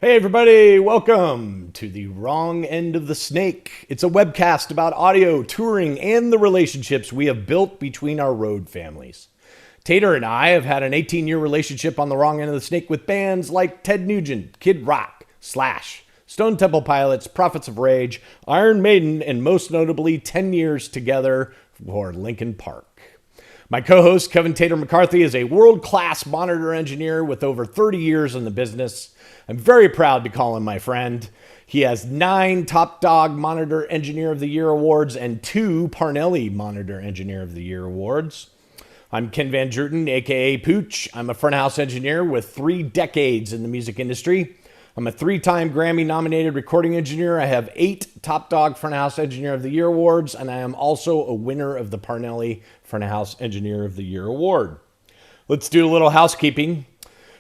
Hey everybody, welcome to the wrong end of the snake. It's a webcast about audio, touring, and the relationships we have built between our road families. Tater and I have had an 18-year relationship on the wrong end of the snake with bands like Ted Nugent, Kid Rock, Slash, Stone Temple Pilots, Prophets of Rage, Iron Maiden, and most notably 10 years together for Linkin Park. My co-host, Kevin Tater McCarthy, is a world-class monitor engineer with over 30 years in the business. I'm very proud to call him my friend. He has 9 Top Dog Monitor Engineer of the Year awards and 2 Parnelli Monitor Engineer of the Year awards. I'm Ken Van Druten, aka Pooch. I'm a front house engineer with 3 decades in the music industry. I'm a 3-time Grammy-nominated recording engineer. I have 8 Top Dog Front House Engineer of the Year awards, and I am also a winner of the Parnelli Front House Engineer of the Year award. Let's do a little housekeeping.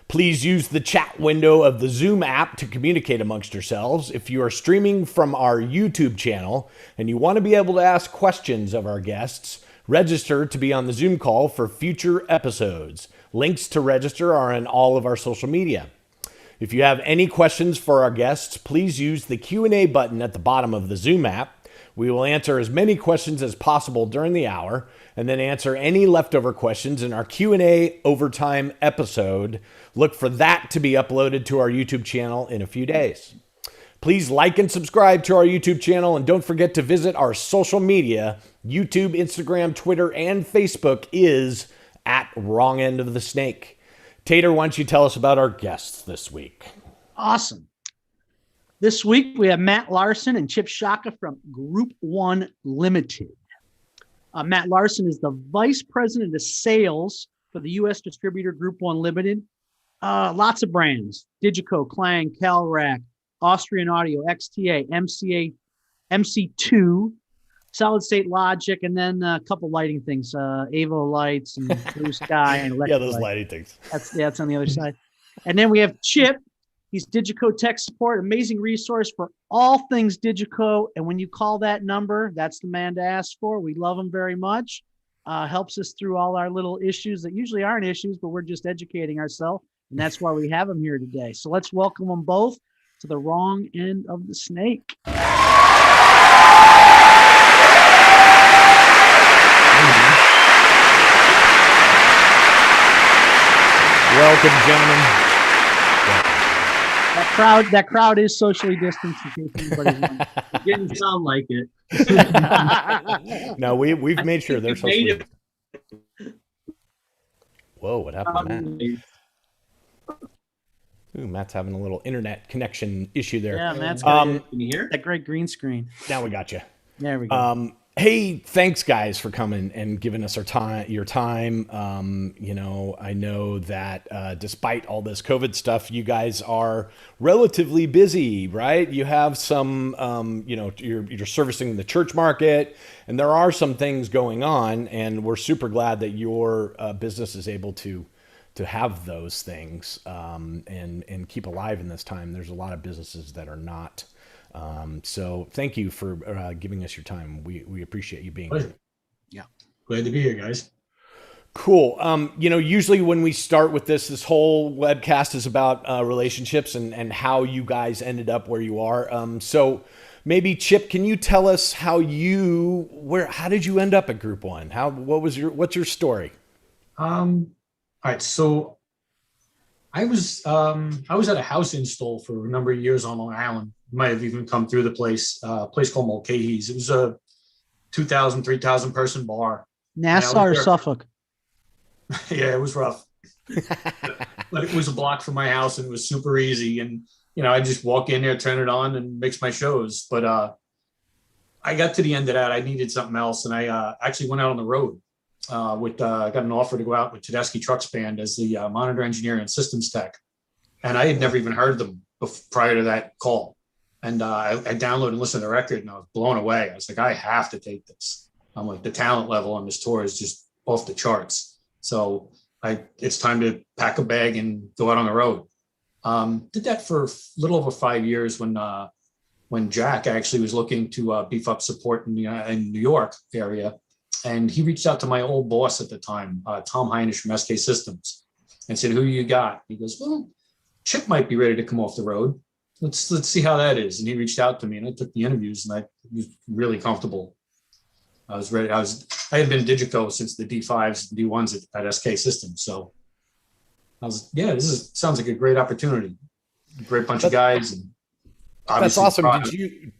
Please use the chat window of the Zoom app to communicate amongst yourselves. If you are streaming from our YouTube channel and you want to be able to ask questions of our guests, register to be on the Zoom call for future episodes. Links to register are in all of our social media. If you have any questions for our guests, please use the Q&A button at the bottom of the Zoom app. We will answer as many questions as possible during the hour and then answer any leftover questions in our Q&A overtime episode. Look for that to be uploaded to our YouTube channel in a few days. Please like and subscribe to our YouTube channel, and don't forget to visit our social media. YouTube, Instagram, Twitter, and Facebook is at Wrong End of the Snake. Tater, why don't you tell us about our guests this week? Awesome. This week, we have Matt Larson and Chip Scciacca from Group 1 Limited. Matt Larson is the Vice President of Sales for the US Distributor Group 1 Limited. Lots of brands: Digico, Klang, Calrec, Austrian Audio, XTA, MCA, MC2, Solid State Logic, and then a couple lighting things, Avolites and Blue Sky and Elektralite. Yeah, those lighting things. That's on the other side. And then we have Chip. He's Digico Tech Support, amazing resource for all things Digico. And when you call that number, that's the man to ask for. We love him very much. Helps us through all our little issues that usually aren't issues, but we're just educating ourselves. And that's why we have him here today. So let's welcome them both to the wrong end of the snake. Welcome, gentlemen. That crowd is socially distanced. It didn't sound like it. No, we've made sure they're socially distanced. Whoa, what happened to Matt? Ooh, Matt's having a little internet connection issue there. Yeah, Matt's got Can you hear? that great green screen. Now we got you. There we go. Hey, thanks guys for coming and giving us your time. I know that despite all this COVID stuff, you guys are relatively busy, right? You have some, you're servicing the church market, and there are some things going on, and we're super glad that your business is able to have those things and keep alive in this time. There's a lot of businesses that are not. So thank you for giving us your time. We appreciate you being here. Yeah. Glad to be here, guys. Cool. Usually when we start with this whole webcast is about relationships and how you guys ended up where you are. So maybe Chip, can you tell us how did you end up at Group 1? What's your story? All right. So I was at a house install for a number of years on Long Island. Might have even come through the place called Mulcahy's. It was a 2,000, 3,000 person bar. Nassau or Suffolk? Yeah, it was rough. But it was a block from my house and it was super easy. And, I just walk in there, turn it on and mix my shows. But I got to the end of that. I needed something else. And I actually went out on the road I got an offer to go out with Tedeschi Trucks Band as the monitor engineer and systems tech. And I had never even heard them prior to that call. And I downloaded and listened to the record and I was blown away. I was like, I have to take this. I'm like, the talent level on this tour is just off the charts. So it's time to pack a bag and go out on the road. Did that for a little over 5 years when Jack actually was looking to beef up support in New York area. And he reached out to my old boss at the time, Tom Heinisch from SK Systems, and said, who you got? He goes, well, Chip might be ready to come off the road. let's see how that is. And he reached out to me, and I took the interviews, and I was really comfortable. I was ready. I had been Digico since the D5s, D1s at SK Systems. So I was, sounds like a great opportunity. A great bunch of guys. And that's awesome.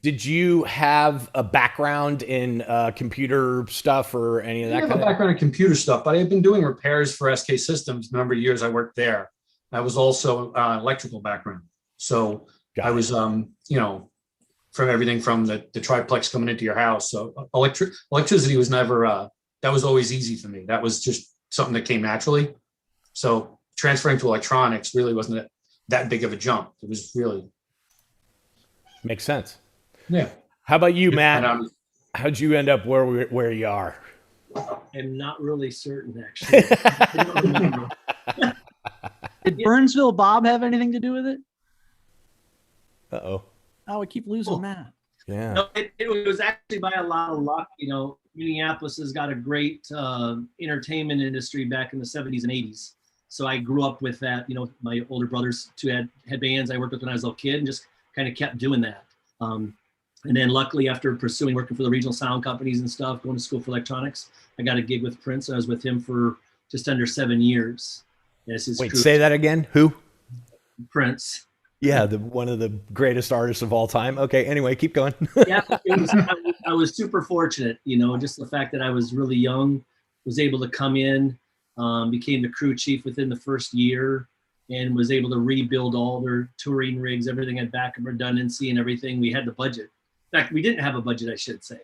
Did you have a background in computer stuff or any of that? I have a background in computer stuff, but I had been doing repairs for SK Systems the number of years I worked there. I was also electrical background. So I was, from everything from the triplex coming into your house. So electricity was never, that was always easy for me. That was just something that came naturally. So transferring to electronics really wasn't that big of a jump. It was really. Makes sense. Yeah. How about you, Matt? How'd you end up where you are? I'm not really certain, actually. I don't remember. Did Burnsville Bob have anything to do with it? Uh-oh. Oh, we keep losing Matt. Yeah. No, it was actually by a lot of luck. Minneapolis has got a great entertainment industry back in the 70s and 80s. So I grew up with that. My older brothers two had bands I worked with when I was a little kid, and just kind of kept doing that. And then luckily, after working for the regional sound companies and stuff, going to school for electronics, I got a gig with Prince. I was with him for just under 7 years. Wait, say that again. Who? Prince. Yeah, one of the greatest artists of all time. Okay, anyway, keep going. Yeah, I was super fortunate, just the fact that I was really young, was able to come in, became the crew chief within the first year, and was able to rebuild all their touring rigs, everything had backup redundancy and everything. We had the budget. In fact, we didn't have a budget, I should say.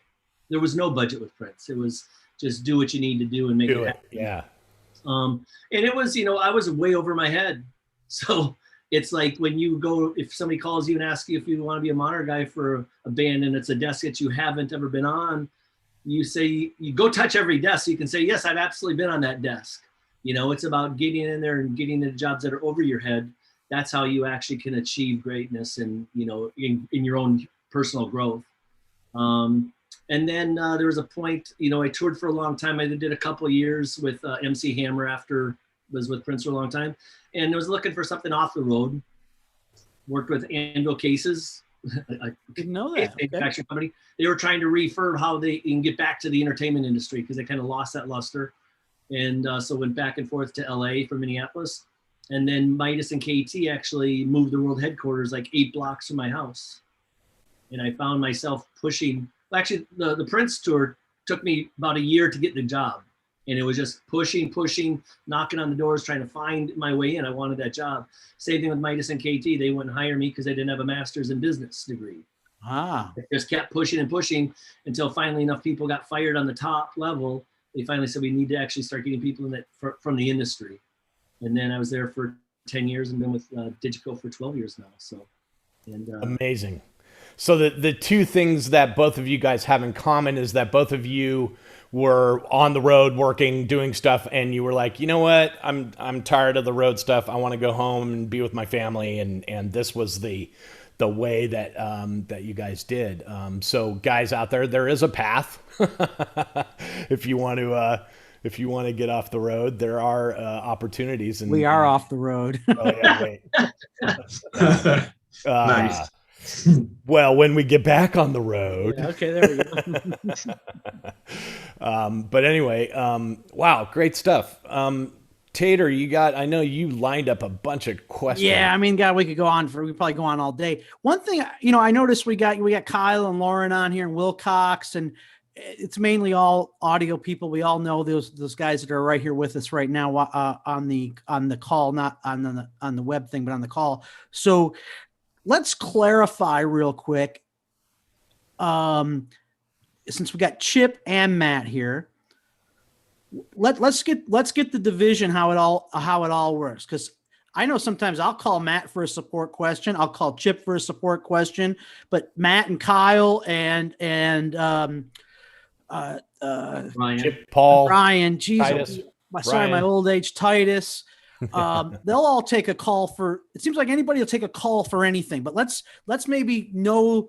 There was no budget with Prince. It was just do what you need to do and make it happen. Yeah. And it was, I was way over my head. So it's like when you go, if somebody calls you and asks you if you want to be a monitor guy for a band and it's a desk that you haven't ever been on, you say, you go touch every desk. So you can say, yes, I've absolutely been on that desk. It's about getting in there and getting the jobs that are over your head. That's how you actually can achieve greatness and, in your own personal growth. And then there was a point, I toured for a long time. I did a couple of years with MC Hammer after was with Prince for a long time. And I was looking for something off the road. Worked with Anvil Cases. I didn't know that. Manufacturing company. They were trying to refurb how they can get back to the entertainment industry because they kind of lost that luster. And so went back and forth to LA from Minneapolis. And then Midas and KT actually moved the world headquarters like 8 blocks from my house. And I found myself pushing. Actually, the Prince tour took me about a year to get the job. And it was just pushing, knocking on the doors, trying to find my way in. I wanted that job. Same thing with Midas and KT. They wouldn't hire me because I didn't have a master's in business degree. I just kept pushing and pushing until finally enough people got fired on the top level. They finally said, we need to actually start getting people in that from the industry. And then I was there for 10 years and been with Digico for 12 years now. So, amazing. So the two things that both of you guys have in common is that both of you were on the road working, doing stuff, and you were like, you know what, I'm tired of the road stuff. I want to go home and be with my family, and this was the way that that you guys did. So guys out there is a path. if you want to get off the road, there are opportunities. And we are off the road. Oh yeah, wait. Nice. Well, when we get back on the road. Yeah, okay, there we go. But anyway, wow, great stuff. Tater, I know you lined up a bunch of questions. Yeah, I mean, God, we probably go on all day. One thing, I noticed we got Kyle and Lauren on here and Wilcox, and it's mainly all audio people. We all know those guys that are right here with us right now on the call, not on the web thing, but on the call. So let's clarify real quick. Since we got Chip and Matt here, let's get the division how it all works, because I know sometimes I'll call Matt for a support question, I'll call Chip for a support question, but Matt and Kyle and Ryan. Chip, Paul, Ryan, Jesus, Ryan. My old age, Titus. They'll all take a call for. It seems like anybody will take a call for anything, but let's maybe know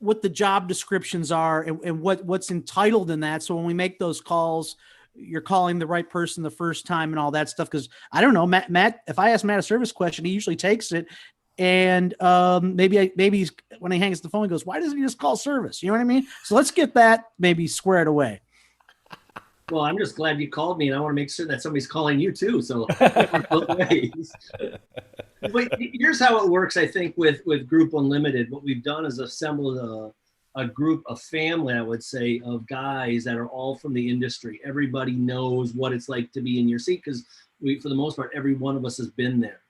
what the job descriptions are and what's entitled in that. So when we make those calls, you're calling the right person the first time and all that stuff. Because I don't know, Matt. If I ask Matt a service question, he usually takes it. And maybe he's, when he hangs the phone, he goes, why doesn't he just call service? You know what I mean? So let's get that maybe squared away. Well, I'm just glad you called me, and I want to make sure that somebody's calling you too. So both ways. But here's how it works, I think, with Group Unlimited. What we've done is assembled a group, a family, I would say, of guys that are all from the industry. Everybody knows what it's like to be in your seat because for the most part, every one of us has been there.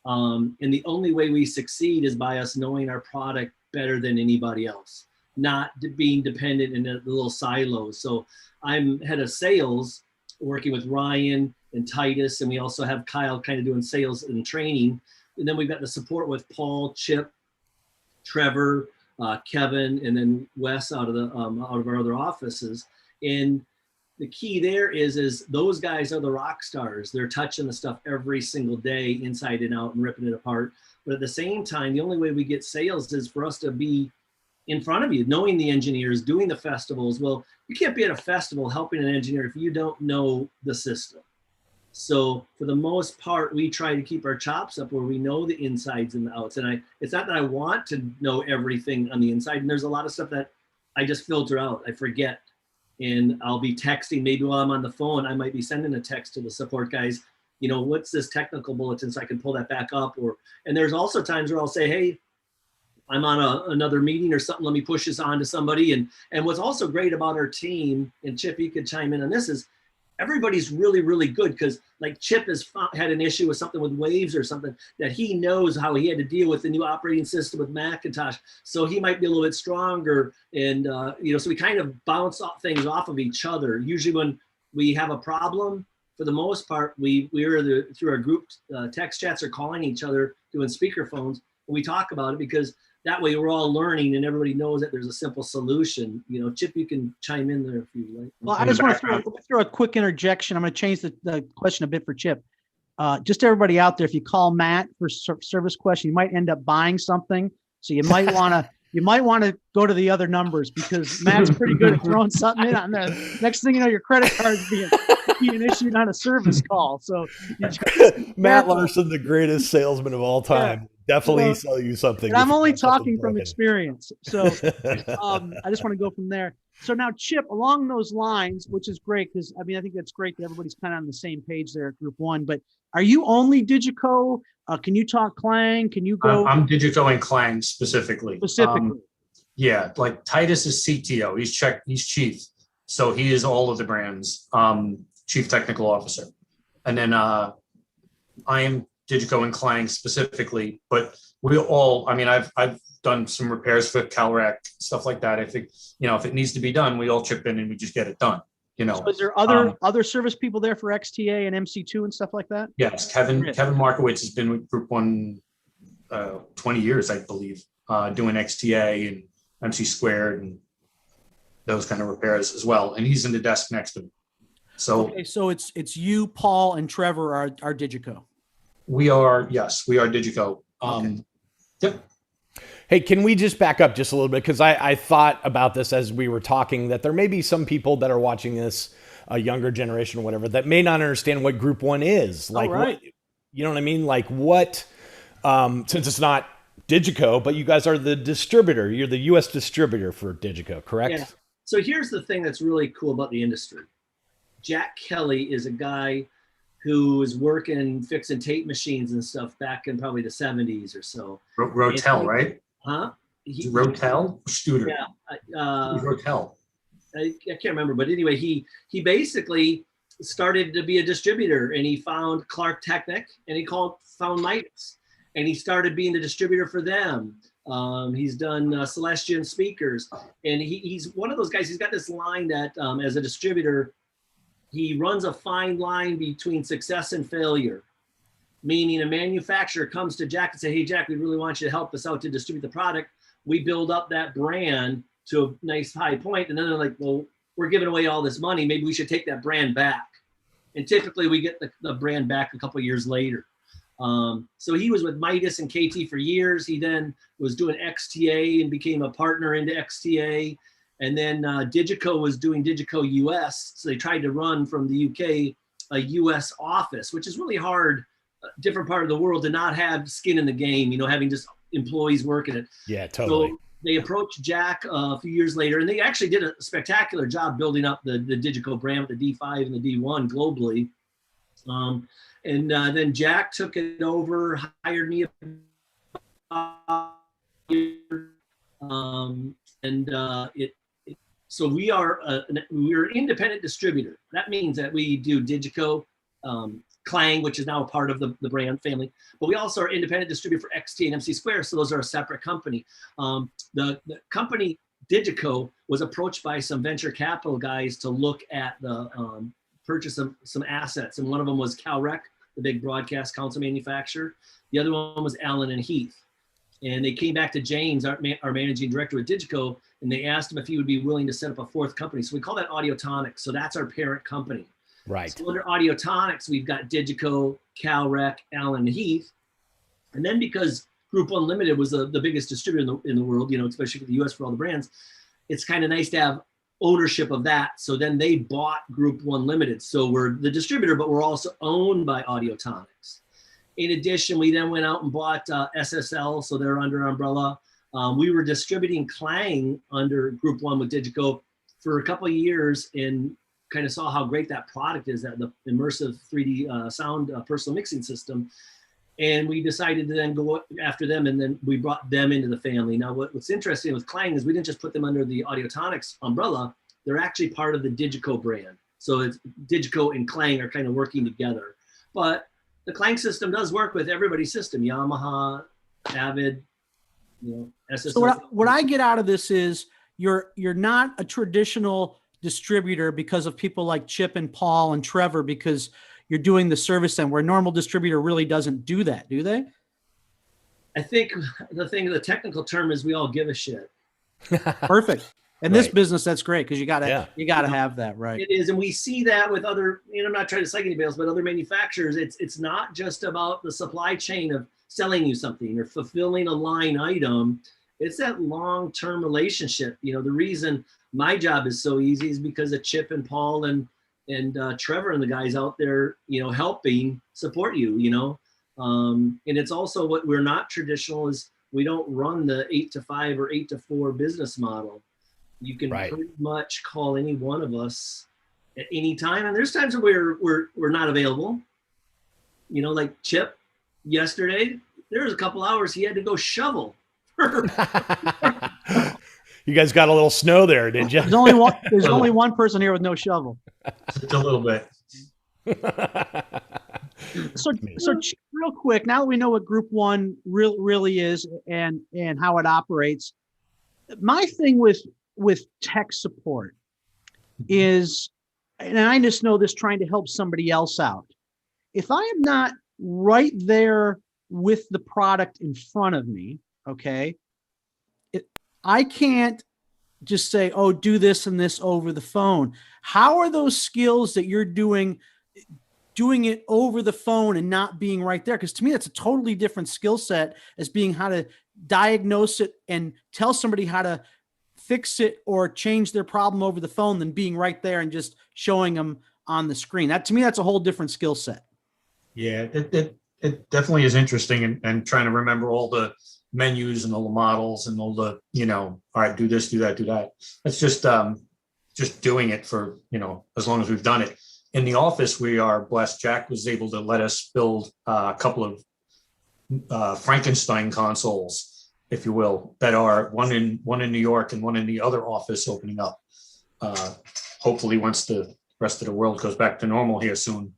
And the only way we succeed is by us knowing our product better than anybody else, not being dependent in the little silos. So I'm head of sales, working with Ryan and Titus, and we also have Kyle kind of doing sales and training. And then we've got the support with Paul, Chip, Trevor, Kevin, and then Wes out of our other offices. And the key there is those guys are the rock stars. They're touching the stuff every single day, inside and out, and ripping it apart. But at the same time, the only way we get sales is for us to be in front of you, knowing the engineers, doing the festivals. Well, you can't be at a festival helping an engineer if you don't know the system. So for the most part, we try to keep our chops up where we know the insides and the outs. And it's not that I want to know everything on the inside. And there's a lot of stuff that I just filter out. I forget. And I'll be texting, maybe while I'm on the phone, I might be sending a text to the support guys, you know, what's this technical bulletin, so I can pull that back up. And there's also times where I'll say, hey, I'm on another meeting or something, let me push this on to somebody. And what's also great about our team, and Chip, you could chime in on this, is everybody's really, really good, because like Chip has had an issue with something with Waves or something that he knows how he had to deal with the new operating system with Macintosh. So he might be a little bit stronger. And, you know, so we kind of bounce off things off of each other. Usually when we have a problem, for the most part, we're through our group text chats or calling each other, doing speakerphones, and we talk about it, because that way we're all learning and everybody knows that there's a simple solution. You know, Chip, you can chime in there if you like. Well, I just want to throw a quick interjection. I'm going to change the question a bit for Chip. Just everybody out there, if you call Matt for service question, you might end up buying something. So you might want to go to the other numbers, because Matt's pretty good at throwing something in on there. Next thing you know, your credit card's being issued on a service call. So Matt Larson, the greatest salesman of all time. Yeah. Definitely sell you something. And I'm only talking from experience. So I just want to go from there. So now, Chip, along those lines, which is great, because I mean, I think that's great that everybody's kind of on the same page there at Group One. But are you only Digico? Can you talk Klang? Can you go? I'm Digico and Klang specifically. Yeah, like Titus is CTO. He's chief. So he is all of the brands, chief technical officer. And then I am Digico and Klang specifically, but we all, I mean, I've done some repairs for Calrec, stuff like that. I think, you know, if it needs to be done, we all chip in and we just get it done, you know. So is there other service people there for XTA and MC2 and stuff like that? Yes, Kevin Markowitz has been with Group One 20 years, I believe, doing XTA and MC squared and those kind of repairs as well. And he's in the desk next to me. So, okay, so it's you, Paul, and Trevor are Digico. We are Digico. Okay. Yep. Hey, can we just back up just a little bit? Because I thought about this as we were talking, that there may be some people that are watching this, a younger generation or whatever, that may not understand what Group One is. Like, what, you know what I mean? Like what, since it's not Digico, but you guys are the distributor. You're the US distributor for Digico, correct? Yeah. So here's the thing that's really cool about the industry. Jack Kelly is a guy who was working fixing tape machines and stuff back in probably the 70s or so. Rotel, right? Huh? Rotel? Studer. Yeah. Rotel. I can't remember, but anyway, he basically started to be a distributor, and he found Clark Technic, and he found Midas, and he started being the distributor for them. He's done Celestion speakers, and he's one of those guys. He's got this line that as a distributor, he runs a fine line between success and failure, meaning a manufacturer comes to Jack and say, hey, Jack, we really want you to help us out to distribute the product. We build up that brand to a nice high point. And then they're like, well, we're giving away all this money. Maybe we should take that brand back. And typically we get the brand back a couple of years later. So he was with Midas and KT for years. He then was doing XTA and became a partner into XTA. And then Digico was doing Digico US. So they tried to run from the UK a US office, which is really hard different part of the world to not have skin in the game, having just employees working it. Yeah, totally. So they approached Jack a few years later, and they actually did a spectacular job building up the Digico brand with the D5 and the D1 globally. Then Jack took it over, hired me. So we're an independent distributor. That means that we do Digico, Klang, which is now a part of the brand family, but we also are independent distributor for XT and MC Square. So those are a separate company. The company Digico was approached by some venture capital guys to look at the purchase of some assets. And one of them was Calrec, the big broadcast console manufacturer. The other one was Allen and Heath. And they came back to James, our managing director at Digico, and they asked him if he would be willing to set up a fourth company. So we call that Audiotonics. So that's our parent company. Right. So under Audiotonics, we've got Digico, Calrec, Allen Heath. And then because Group One Limited was the biggest distributor in the world, especially for the US for all the brands, it's kind of nice to have ownership of that. So then they bought Group One Limited. So we're the distributor, but we're also owned by Audiotonics. In addition, we then went out and bought SSL. So they're under our umbrella. We were distributing Klang under Group One with Digico for a couple of years and kind of saw how great that product is, that the immersive 3D sound personal mixing system. And we decided to then go after them, and then we brought them into the family. Now, what's interesting with Klang is we didn't just put them under the Audiotonics umbrella. They're actually part of the Digico brand. So it's Digico and Klang are kind of working together. But the Klang system does work with everybody's system, Yamaha, Avid, SSL. So what I get out of this is you're not a traditional distributor because of people like Chip and Paul and Trevor, because you're doing the service end, where a normal distributor really doesn't do that, do they? I think the technical term is we all give a shit. Perfect. In this business, that's great, because you gotta have that, right? It is, and we see that with other. I'm not trying to psych anybody else, but other manufacturers. It's not just about the supply chain of selling you something or fulfilling a line item. It's that long-term relationship. The reason my job is so easy is because of Chip and Paul and Trevor and the guys out there, helping support you. And it's also what we're not traditional is we don't run the 8 to 5 or 8 to 4 business model. You can pretty much call any one of us at any time, and there's times where we're not available. Like Chip yesterday, there was a couple hours he had to go shovel. You guys got a little snow there, did you? There's only one person here with no shovel. Just a little bit. So real quick, now that we know what Group One really is and how it operates, my thing with tech support is, and I just know this trying to help somebody else out, if I am not right there with the product in front of me, okay, I can't just say, oh, do this and this over the phone. How are those skills that you're doing it over the phone and not being right there? Because to me, that's a totally different skill set as being how to diagnose it and tell somebody how to fix it or change their problem over the phone than being right there and just showing them on the screen. That, to me, that's a whole different skill set. Yeah, it definitely is interesting, and trying to remember all the menus and all the models and all the, all right, do this, do that, do that. It's just doing it for, as long as we've done it. In the office, we are blessed. Jack was able to let us build a couple of Frankenstein consoles, if you will, that are one in New York and one in the other office opening up. Hopefully once the rest of the world goes back to normal here soon.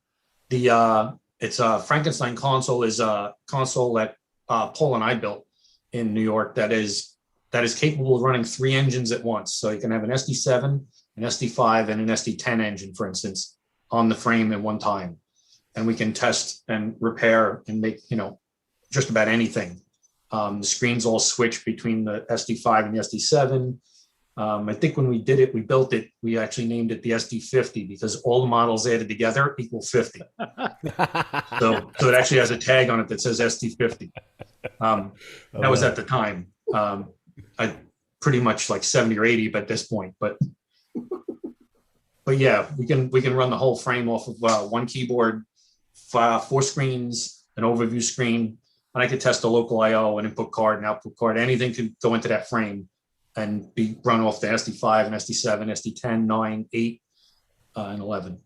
It's a Frankenstein console is a console that Paul and I built in New York that is capable of running 3 engines at once. So you can have an SD7, an SD5, and an SD10 engine, for instance, on the frame at one time. And we can test and repair and make, just about anything. The screens all switch between the SD5 and the SD7. I think when we built it, we actually named it the SD50 because all the models added together equal 50. So it actually has a tag on it that says SD50. That was at the time. I pretty much like 70 or 80 at this point, but yeah, we can run the whole frame off of one keyboard, 4 screens, an overview screen, and I could test a local I/O, an input card, an output card. Anything could go into that frame and be run off the SD5 and SD7, SD10, 9, 8, and 11.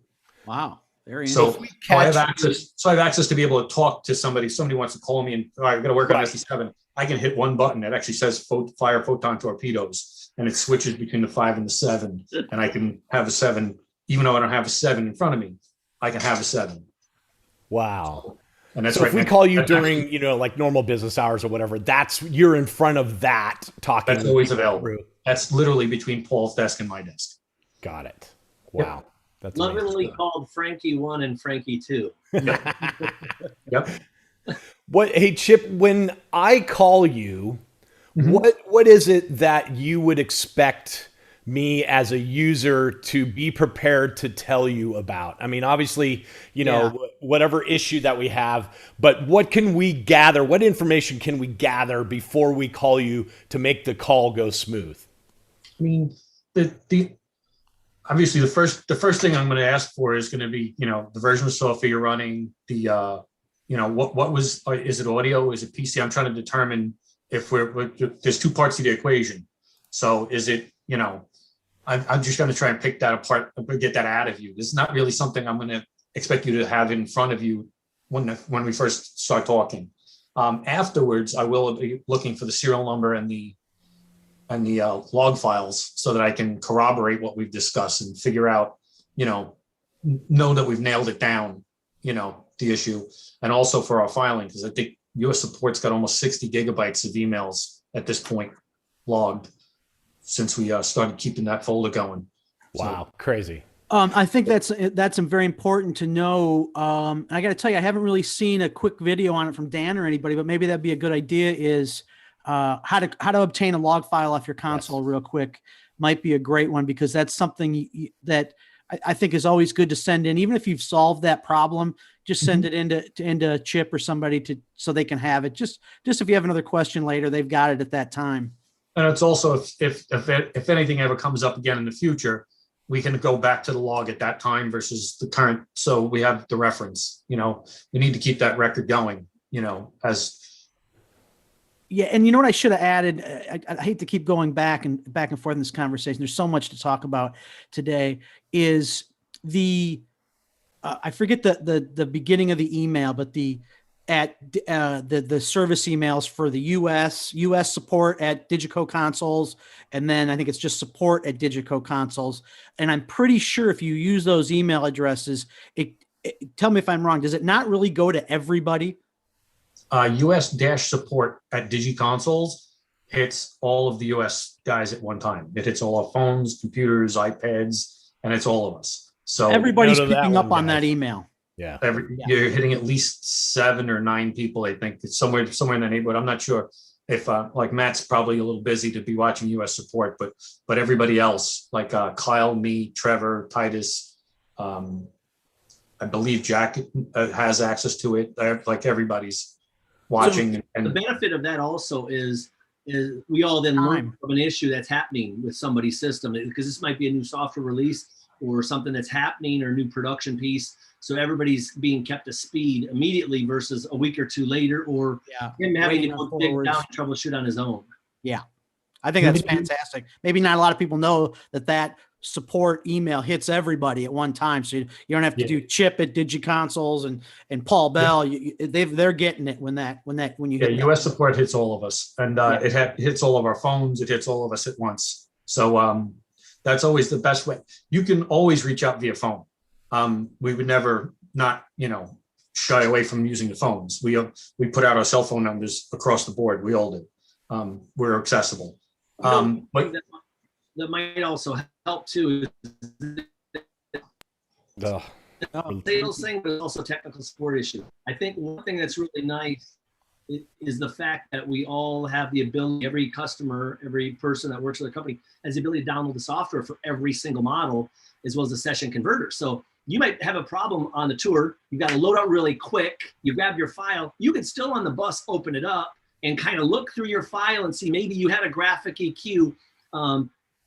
Wow. Very So, interesting. I have access. So I have access to be able to talk to somebody. Somebody wants to call me and, all right, we're going to work on SD7. I can hit one button that actually says fire photon torpedoes, and it switches between the 5 and the 7. And I can have a 7, even though I don't have a 7 in front of me. I can have a 7. Wow. And that's so if we call you during, like normal business hours or whatever, you're in front of that talking. That's always available. That's literally between Paul's desk and my desk. Got it. Wow. Yep. That's lovingly called Frankie 1 and Frankie 2. Yep. Hey, Chip, when I call you, what is it that you would expect me as a user to be prepared to tell you about? I mean, obviously, whatever issue that we have, but what can we gather? What information can we gather before we call you to make the call go smooth? I mean, obviously the first thing I'm going to ask for is going to be, the version of software you're running, the, is it audio? Is it PC? I'm trying to determine if there's two parts to the equation. So is it, I'm just going to try and pick that apart and get that out of you. This is not really something I'm going to expect you to have in front of you when we first start talking. Afterwards, I will be looking for the serial number and the log files so that I can corroborate what we've discussed and figure out, know that we've nailed it down, the issue. And also for our filing, because I think US support's got almost 60 gigabytes of emails at this point logged since we started keeping that folder going. Wow. So, crazy. I think that's very important to know. And I got to tell you, I haven't really seen a quick video on it from Dan or anybody, but maybe that'd be a good idea is how to obtain a log file off your console real quick might be a great one, because that's something that I think is always good to send in. Even if you've solved that problem, just send it into Chip or somebody so they can have it. Just if you have another question later, they've got it at that time. And it's also, if anything ever comes up again in the future, we can go back to the log at that time versus the current. So we have the reference, we need to keep that record going, as. Yeah. And you know what I should have added? I hate to keep going back and forth in this conversation. There's so much to talk about today is I forget the beginning of the email, but the service emails for the US support at Digico consoles. And then I think it's just support at Digico consoles. And I'm pretty sure if you use those email addresses, tell me if I'm wrong. Does it not really go to everybody? US-support at DigiConsoles hits all of the US guys at one time. It hits all our phones, computers, iPads, and it's all of us. So everybody's picking up on that email. Yeah. You're hitting at least 7 or 9 people. I think it's somewhere in the neighborhood. I'm not sure if like Matt's probably a little busy to be watching US support, but everybody else like Kyle, me, Trevor, Titus, I believe Jack has access to it. Like everybody's watching. So the benefit of that also is we all then learn from an issue that's happening with somebody's system, because this might be a new software release or something that's happening or a new production piece. So everybody's being kept to speed immediately versus a week or two later, or him having to go dig down and troubleshoot on his own. Yeah. I think that's fantastic. Maybe not a lot of people know that support email hits everybody at one time. So you don't have to do Chip at DigiConsoles and Paul Bell. They're getting it when you hit US support hits all of us, and it hits all of our phones. It hits all of us at once. So that's always the best way. You can always reach out via phone. We would never not, shy away from using the phones. We put out our cell phone numbers across the board. We all do. We're accessible. But that might also help too. Sales thing, but also technical support issue. I think one thing that's really nice is the fact that we all have the ability, every customer, every person that works with a company has the ability to download the software for every single model, as well as the session converter. So you might have a problem on the tour. You've got to load out really quick. You grab your file. You can still on the bus open it up and kind of look through your file and see maybe you had a graphic EQ.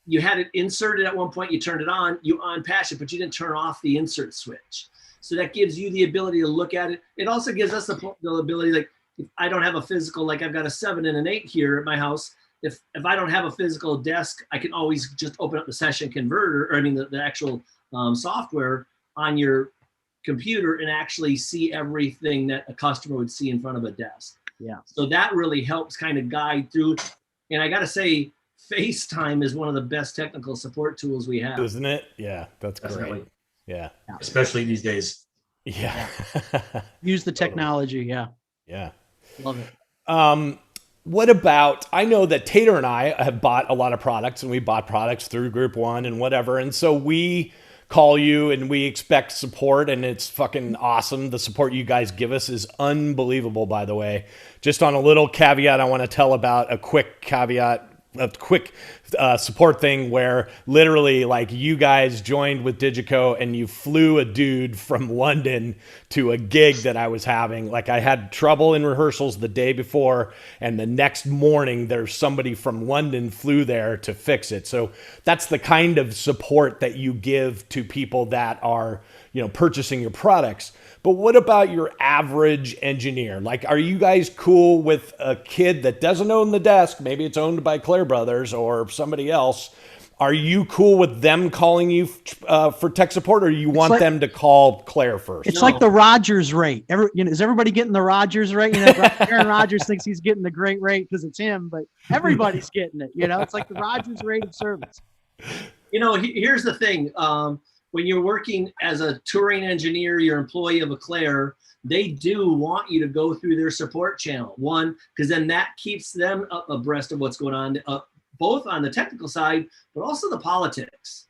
you had it inserted at one point, you turned it on, you unpatched it, but you didn't turn off the insert switch. So that gives you the ability to look at it. It also gives us the ability, like if I don't have a physical, like I've got a 7 and an 8 here at my house. If I don't have a physical desk, I can always just open up the session converter, or I mean the actual software on your computer and actually see everything that a customer would see in front of a desk. Yeah. So that really helps kind of guide through. And I got to say, FaceTime is one of the best technical support tools we have. Isn't it? Yeah, that's Definitely. great. Yeah. Especially these days. Yeah. Use the technology. Yeah. Yeah. Love it. What about, I know that Tater and I have bought a lot of products, and we bought products through Group One and whatever. And so we call you and we expect support, and it's fucking awesome. The support you guys give us is unbelievable, by the way. Just on a little caveat, I want to tell about a quick support thing where literally like you guys joined with Digico and you flew a dude from London to a gig that I was having. Like I had trouble in rehearsals the day before, and the next morning there's somebody from London flew there to fix it. So that's the kind of support that you give to people that are, you know, purchasing your products. But what about your average engineer? Like, are you guys cool with a kid that doesn't own the desk? Maybe it's owned by Claire Brothers or somebody else. Are you cool with them calling you for tech support, or you want them to call Claire first? It's like the Rogers rate. Is everybody getting the Rogers rate? You know, Aaron Rodgers thinks he's getting the great rate because it's him, but everybody's getting it. You know, it's like the Rogers rate of service. You know, here's the thing. When you're working as a touring engineer, you're employee of a Claire, they do want you to go through their support channel. One, because then that keeps them abreast of what's going on, both on the technical side, but also the politics.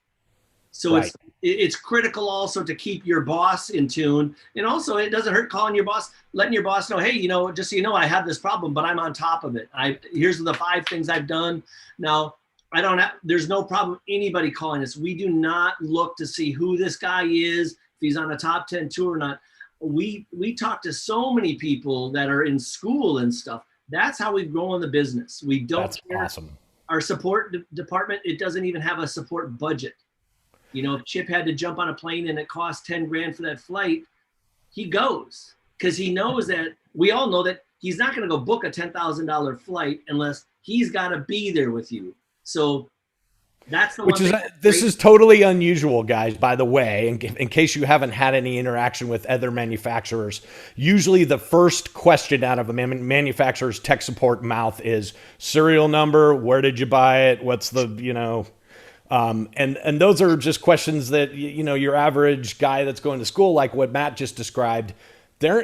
So right. it's critical also to keep your boss in tune. And also it doesn't hurt calling your boss, letting your boss know, hey, you know, just so you know, I have this problem, but I'm on top of it. Here's the 5 things I've done. Now, there's no problem anybody calling us. We do not look to see who this guy is, if he's on a top 10 tour or not. We talk to so many people that are in school and stuff. That's how we grow in the business. We don't That's care. Awesome. Our support department, it doesn't even have a support budget. You know, if Chip had to jump on a plane and it cost 10 grand for that flight, he goes, because he knows that we all know that he's not going to go book a $10,000 flight unless he's got to be there with you. So that's the Which one. This is totally unusual, guys, by the way, in case you haven't had any interaction with other manufacturers. Usually the first question out of a manufacturer's tech support mouth is serial number, where did you buy it, what's the, you know, and those are just questions that, you know, your average guy that's going to school, like what Matt just described,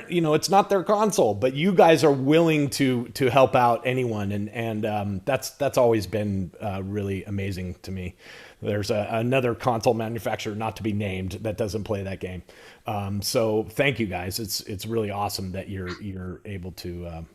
you know, it's not their console, but you guys are willing to help out anyone. And that's always been really amazing to me. There's another console manufacturer, not to be named, that doesn't play that game. So thank you guys. It's really awesome that you're able to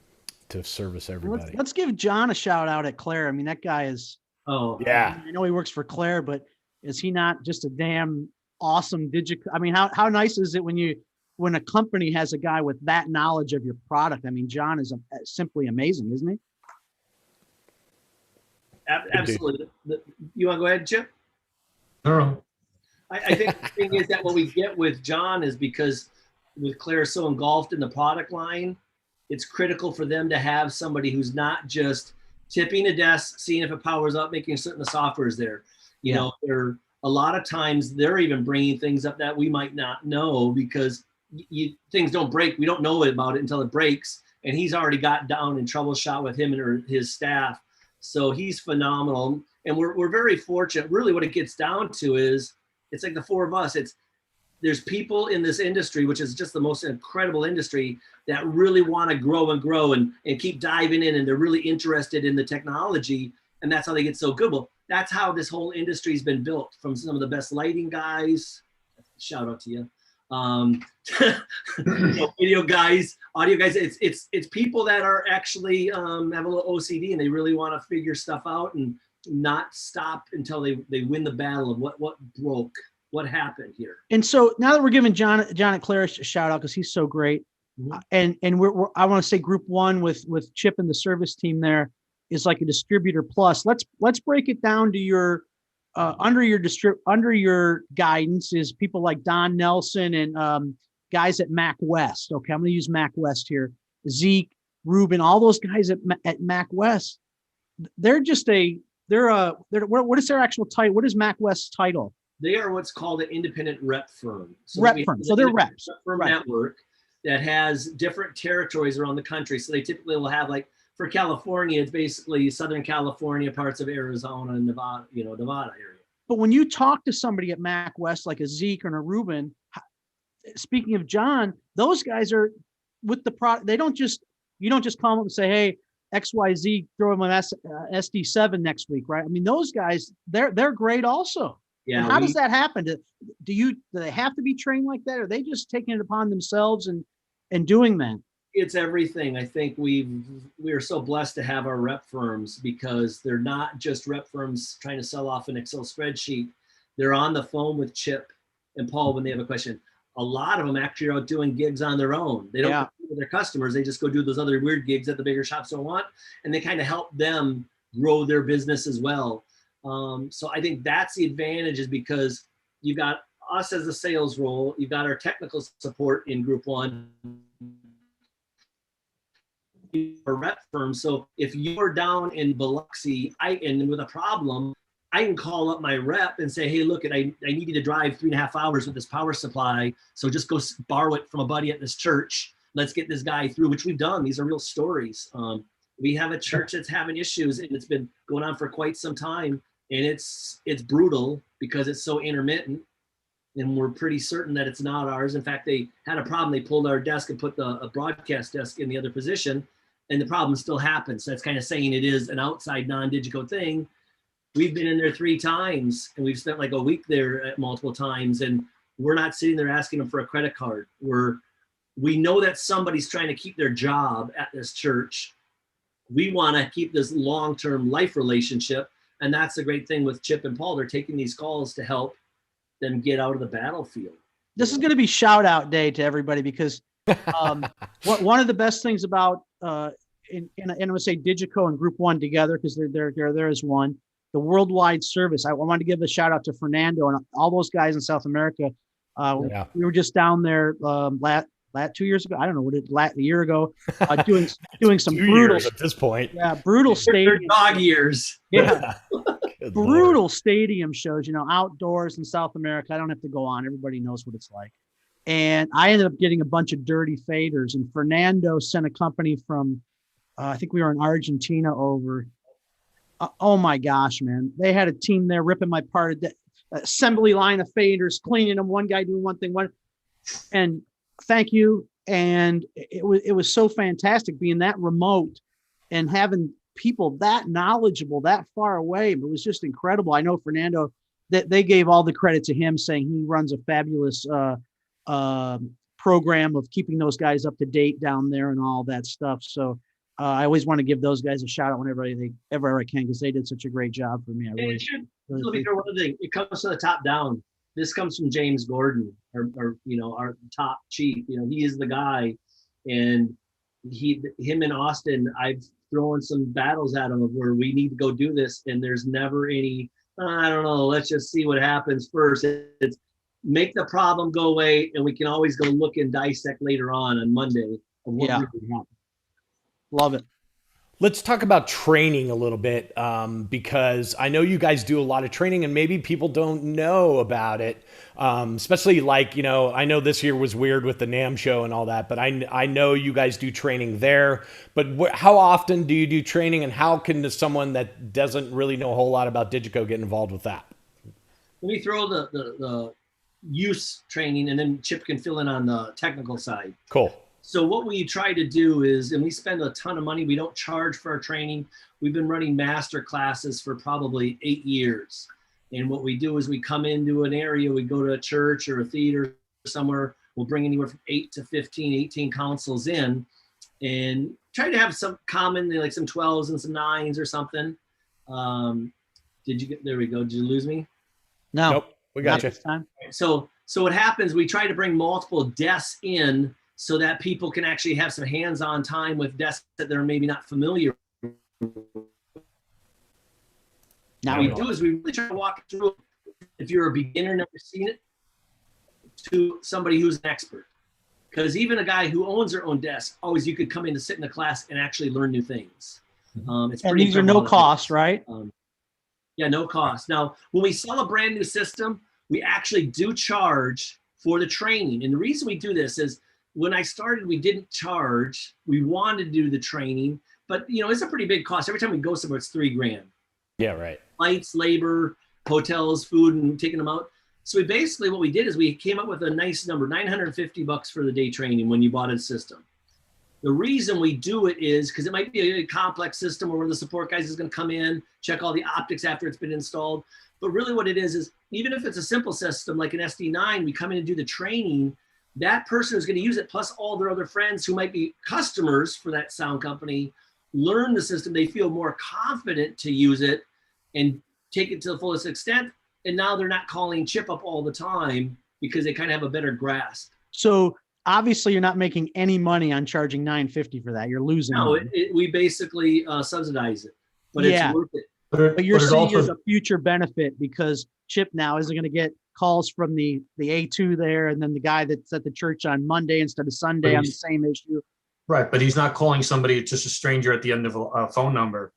service everybody. Let's give John a shout out at Claire. I mean, that guy is, Oh yeah. I know he works for Claire, but is he not just a damn awesome Digico? I mean, how nice is it when a company has a guy with that knowledge of your product? I mean, John is simply amazing, isn't he? Absolutely. You want to go ahead, Chip? No. I think the thing is that what we get with John is because with Claire so engulfed in the product line, it's critical for them to have somebody who's not just tipping a desk, seeing if it powers up, making certain the software is there. You know, a lot of times they're even bringing things up that we might not know because things don't break. We don't know about it until it breaks. And he's already got down and troubleshot with him and his staff. So he's phenomenal. And we're very fortunate. Really what it gets down to is, it's like the 4 of us. There's people in this industry, which is just the most incredible industry, that really want to grow and keep diving in, and they're really interested in the technology, and that's how they get so good. Well, that's how this whole industry's been built, from some of the best lighting guys. Shout out to you. Video guys, audio guys. It's people that are actually have a little OCD, and they really want to figure stuff out and not stop until they win the battle of what broke. What happened here? And so now that we're giving John and Claire a shout out because he's so great, and I want to say Group One with Chip and the service team there is like a distributor plus. Let's break it down to your under your guidance is people like Don Nelson and guys at Mac West. Okay, I'm going to use Mac West here. Zeke, Ruben, all those guys at Mac West. They're what is their actual title? What is Mac West's title? They are what's called an independent rep firm. So they're reps. Firm network that has different territories around the country. So they typically will have, like, for California, it's basically Southern California, parts of Arizona and Nevada, Nevada area. But when you talk to somebody at Mac West, like a Zeke or a Ruben, speaking of John, those guys are with the product. You don't just call them up and say, hey, XYZ, throw them an SD7 next week, right? I mean, those guys, they're great also. Yeah. And how does that happen? Do they have to be trained like that? Or are they just taking it upon themselves and doing that? It's everything. I think we are so blessed to have our rep firms, because they're not just rep firms trying to sell off an Excel spreadsheet. They're on the phone with Chip and Paul when they have a question. A lot of them actually are out doing gigs on their own. They don't compete with their customers. They just go do those other weird gigs that the bigger shops don't want, and they kind of help them grow their business as well. So I think that's the advantage, is because you've got us as a sales role, you've got our technical support in Group 1, a rep firm. So if you're down in Biloxi and with a problem, I can call up my rep and say, hey, look, I need you to drive 3.5 hours with this power supply. So just go borrow it from a buddy at this church. Let's get this guy through, which we've done. These are real stories. We have a church that's having issues, and it's been going on for quite some time. And it's brutal because it's so intermittent. And we're pretty certain that it's not ours. In fact, they had a problem. They pulled our desk and put a broadcast desk in the other position, and the problem still happens. So that's kind of saying it is an outside non-Digico thing. We've been in there 3 times, and we've spent like a week there at multiple times, and we're not sitting there asking them for a credit card. We know that somebody's trying to keep their job at this church. We want to keep this long-term life relationship, and that's the great thing with Chip and Paul. They're taking these calls to help them get out of the battlefield. This is going to be shout out day to everybody, because one of the best things about and I'm going to say Digico and Group 1 together, because they're there as one. The worldwide service. I want to give a shout out to Fernando and all those guys in South America. We were just down there 2 years ago. I don't know what a year ago, doing some brutal at this point. Yeah, brutal stadium dog years. Yeah, brutal stadium shows. Outdoors in South America. I don't have to go on. Everybody knows what it's like. And I ended up getting a bunch of dirty faders. And Fernando sent a company from, I think we were in Argentina over. Oh my gosh, man. They had a team there ripping my part, assembly line of faders, cleaning them, one guy doing one thing, and thank you. And it was so fantastic being that remote and having people that knowledgeable that far away. It was just incredible. I know Fernando, that they gave all the credit to him, saying he runs a fabulous program of keeping those guys up to date down there and all that stuff. So I always want to give those guys a shout out whenever I can, because they did such a great job for me. Let me throw one other thing. It comes from the top down. This comes from James Gordon, our top chief. He is the guy, and him in Austin, I've thrown some battles at him of where we need to go do this, and there's never any, I don't know, let's just see what happens first. It's make the problem go away, and we can always go look and dissect later on Monday of what really happened. Love it. Let's talk about training a little bit, because I know you guys do a lot of training, and maybe people don't know about it, especially I know this year was weird with the NAMM show and all that, but I know you guys do training there. But how often do you do training, and how can someone that doesn't really know a whole lot about Digico get involved with that? Let me throw the use training, and then Chip can fill in on the technical side. Cool. So what we try to do is, and we spend a ton of money, we don't charge for our training. We've been running master classes for probably 8 years. And what we do is we come into an area, we go to a church or a theater somewhere, we'll bring anywhere from 8 to 15, 18 consoles in, and try to have some common, like some 12s and some 9s or something. There we go. Did you lose me? No. Nope. We got you. So what happens, we try to bring multiple desks in, so that people can actually have some hands-on time with desks that they're maybe not familiar with. Now What we we do is we really try to walk it through. If you're a beginner, never seen it, to somebody who's an expert. Because even a guy who owns their own desk, always you could come in to sit in the class and actually learn new things. It's and pretty these are no incredible. cost, right? Yeah, no cost. Now, when we sell a brand new system, we actually do charge for the training. And the reason we do this is when I started, we didn't charge. We wanted to do the training, but it's a pretty big cost. Every time we go somewhere, it's $3,000. Yeah, right. Lights, labor, hotels, food, and taking them out. So what we did is we came up with a nice number, $950 for the day training when you bought a system. The reason we do it is because it might be a complex system where one of the support guys is going to come in, check all the optics after it's been installed. But really what it is even if it's a simple system like an SD9, we come in and do the training, that person who's going to use it plus all their other friends who might be customers for that sound company learn the system. They feel more confident to use it and take it to the fullest extent. And now they're not calling Chip up all the time because they kind of have a better grasp. So obviously you're not making any money on charging $950 for that. You're losing. No, money. we basically subsidize it, but Yeah. it's worth it. But you're it seeing also- as a future benefit because Chip now isn't going to get calls from the A2 there and then the guy that's at the church on Monday instead of Sunday on the same issue. Right, but he's not calling somebody, just a stranger at the end of a phone number.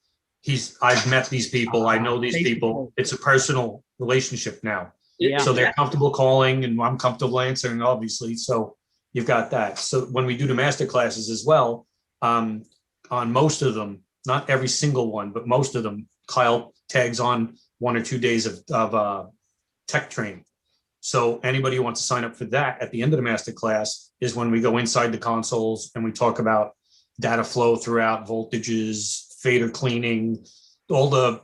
I've met these people, I know these people. It's a personal relationship now. Yeah. So they're comfortable calling and I'm comfortable answering, obviously. So you've got that. So when we do the master classes as well, on most of them, not every single one, but most of them, Kyle tags on 1 or 2 days of tech training. So anybody who wants to sign up for that at the end of the master class is when we go inside the consoles and we talk about data flow throughout, voltages, fader cleaning, all the,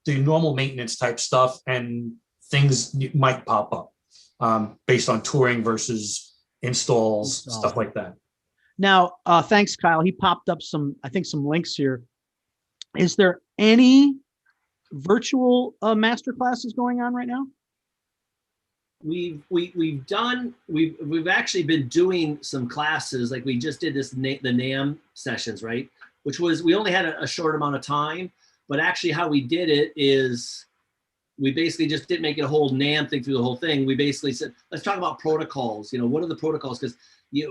the normal maintenance type stuff, and things might pop up based on touring versus installs, stuff like that. Now, thanks, Kyle. He popped up some links here. Is there any virtual master classes going on right now? We've actually been doing some classes, like we just did the NAM sessions, right? Which was, we only had a short amount of time, but actually how we did it is we basically just didn't make it a whole NAM thing through the whole thing. We basically said, let's talk about protocols. What are the protocols? Because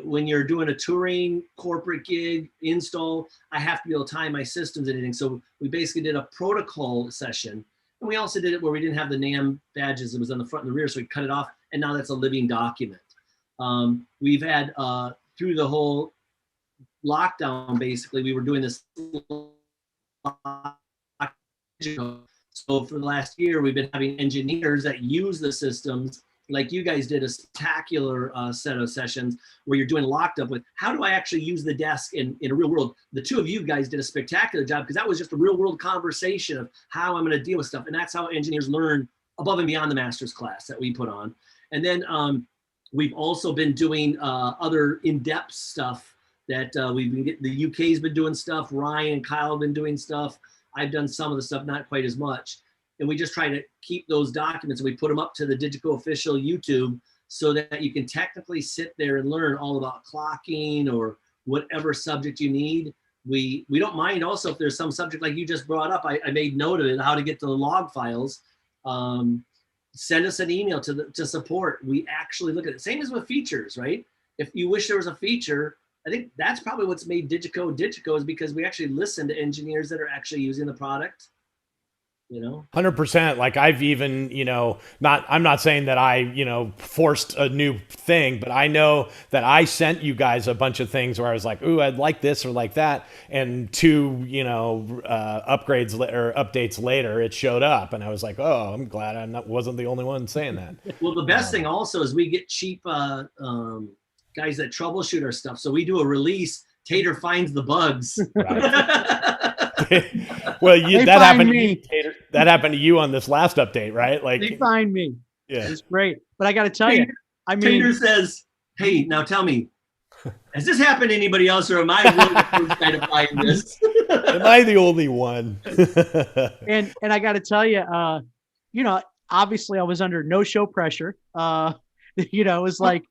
when you're doing a touring corporate gig install, I have to be able to time my systems and anything. So we basically did a protocol session. And we also did it where we didn't have the NAM badges. It was on the front and the rear. So we cut it off. And now that's a living document. We've had through the whole lockdown, basically, we were doing this. So for the last year, we've been having engineers that use the systems, like you guys did a spectacular set of sessions where you're doing locked up with how do I actually use the desk in a real world. The two of you guys did a spectacular job because that was just a real world conversation of how I'm going to deal with stuff. And that's how engineers learn above and beyond the master's class that we put on. And then we've also been doing other in-depth stuff that we've been getting. The UK's been doing stuff. Ryan and Kyle have been doing stuff. I've done some of the stuff, not quite as much. And we just try to keep those documents and we put them up to the Digico official YouTube so that you can technically sit there and learn all about clocking or whatever subject you need. We don't mind also if there's some subject like you just brought up. I made note of it, how to get to the log files. Send us an email to support. We actually look at it. Same as with features, right? If you wish there was a feature, I think that's probably what's made Digico is because we actually listen to engineers that are actually using the product. 100%. Like I've even, I'm not saying that I, forced a new thing, but I know that I sent you guys a bunch of things where I was like, ooh, I'd like this or like that. And 2, upgrades or updates later, it showed up and I was like, oh, I'm glad I wasn't the only one saying that. Well, the best thing also is we get cheap guys that troubleshoot our stuff. So we do a release, Tater finds the bugs. Well, that happened to me. Tater. That happened to you on this last update, right? Like they find me. Yeah, it's great. But I got to tell you, Tater says, "Hey, now tell me, has this happened to anybody else, or am I really the first guy to find this? Am I the only one?" and I got to tell you, obviously I was under no show pressure. It was like.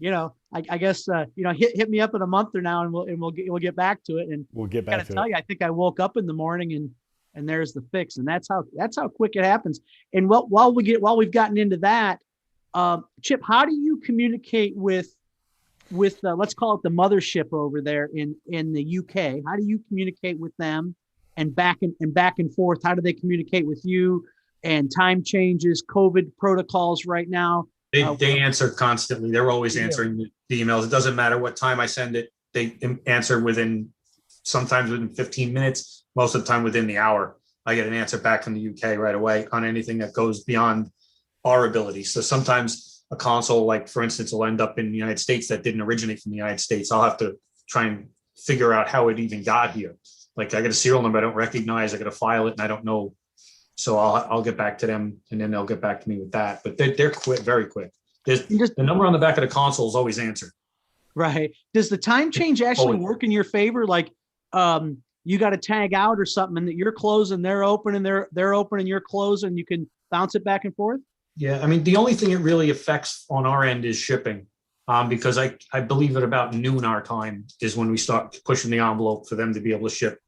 I guess hit me up in a month or now and we'll get back to it. And we'll get back to it. I think I woke up in the morning and and there's the fix. And that's how quick it happens. And while we've gotten into that, Chip, how do you communicate with let's call it the mothership over there in the UK? How do you communicate with them, and back and forth? How do they communicate with you? And time changes, COVID protocols right now. They answer constantly. They're always answering the emails. It doesn't matter what time I send it. They answer sometimes within 15 minutes, most of the time within the hour. I get an answer back from the UK right away on anything that goes beyond our ability. So sometimes a console, like for instance, will end up in the United States that didn't originate from the United States. I'll have to try and figure out how it even got here. Like I got a serial number I don't recognize. I got to file it and I don't know. So I'll get back to them, and then they'll get back to me with that. But they're quick, very quick. The number on the back of the console is always answered. Right. Does the time change actually work in your favor? Like you got to tag out or something, and that you're closing, they're open, and they're open, and you're closing. You can bounce it back and forth. Yeah, I mean, the only thing it really affects on our end is shipping, because I believe at about noon our time is when we start pushing the envelope for them to be able to ship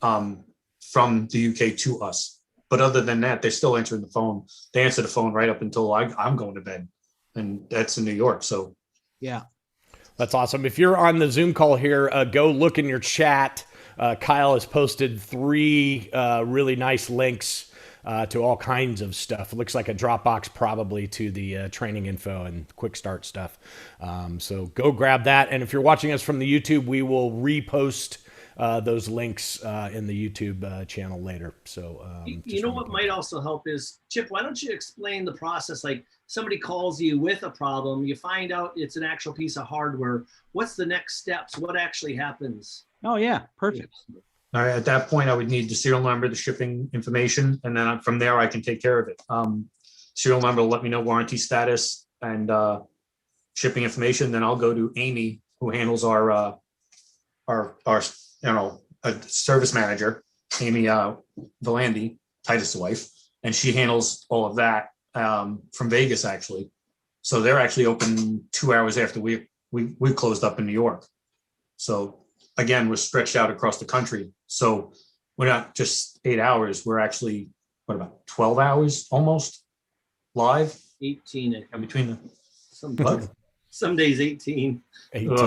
from the UK to us. But other than that, they're still answering the phone. They answer the phone right up until I'm going to bed, and that's in New York. So, yeah, that's awesome. If you're on the Zoom call here, go look in your chat. Kyle has posted 3 really nice links to all kinds of stuff. It looks like a Dropbox probably to the training info and quick start stuff. So go grab that. And if you're watching us from the YouTube, we will repost those links in the YouTube channel later. So you know what might also help is, Chip, why don't you explain the process? Like somebody calls you with a problem, you find out it's an actual piece of hardware. What's the next steps? What actually happens? Oh yeah, perfect. All right, at that point, I would need the serial number, the shipping information, and then from there I can take care of it. Serial number will let me know warranty status and shipping information. Then I'll go to Amy, who handles our a service manager, Amy Valandi, Titus' wife, and she handles all of that from Vegas, actually. So they're actually open 2 hours after we closed up in New York. So again, we're stretched out across the country. So we're not just 8 hours. We're actually, what about 12 hours almost live? 18. And between the some days 18.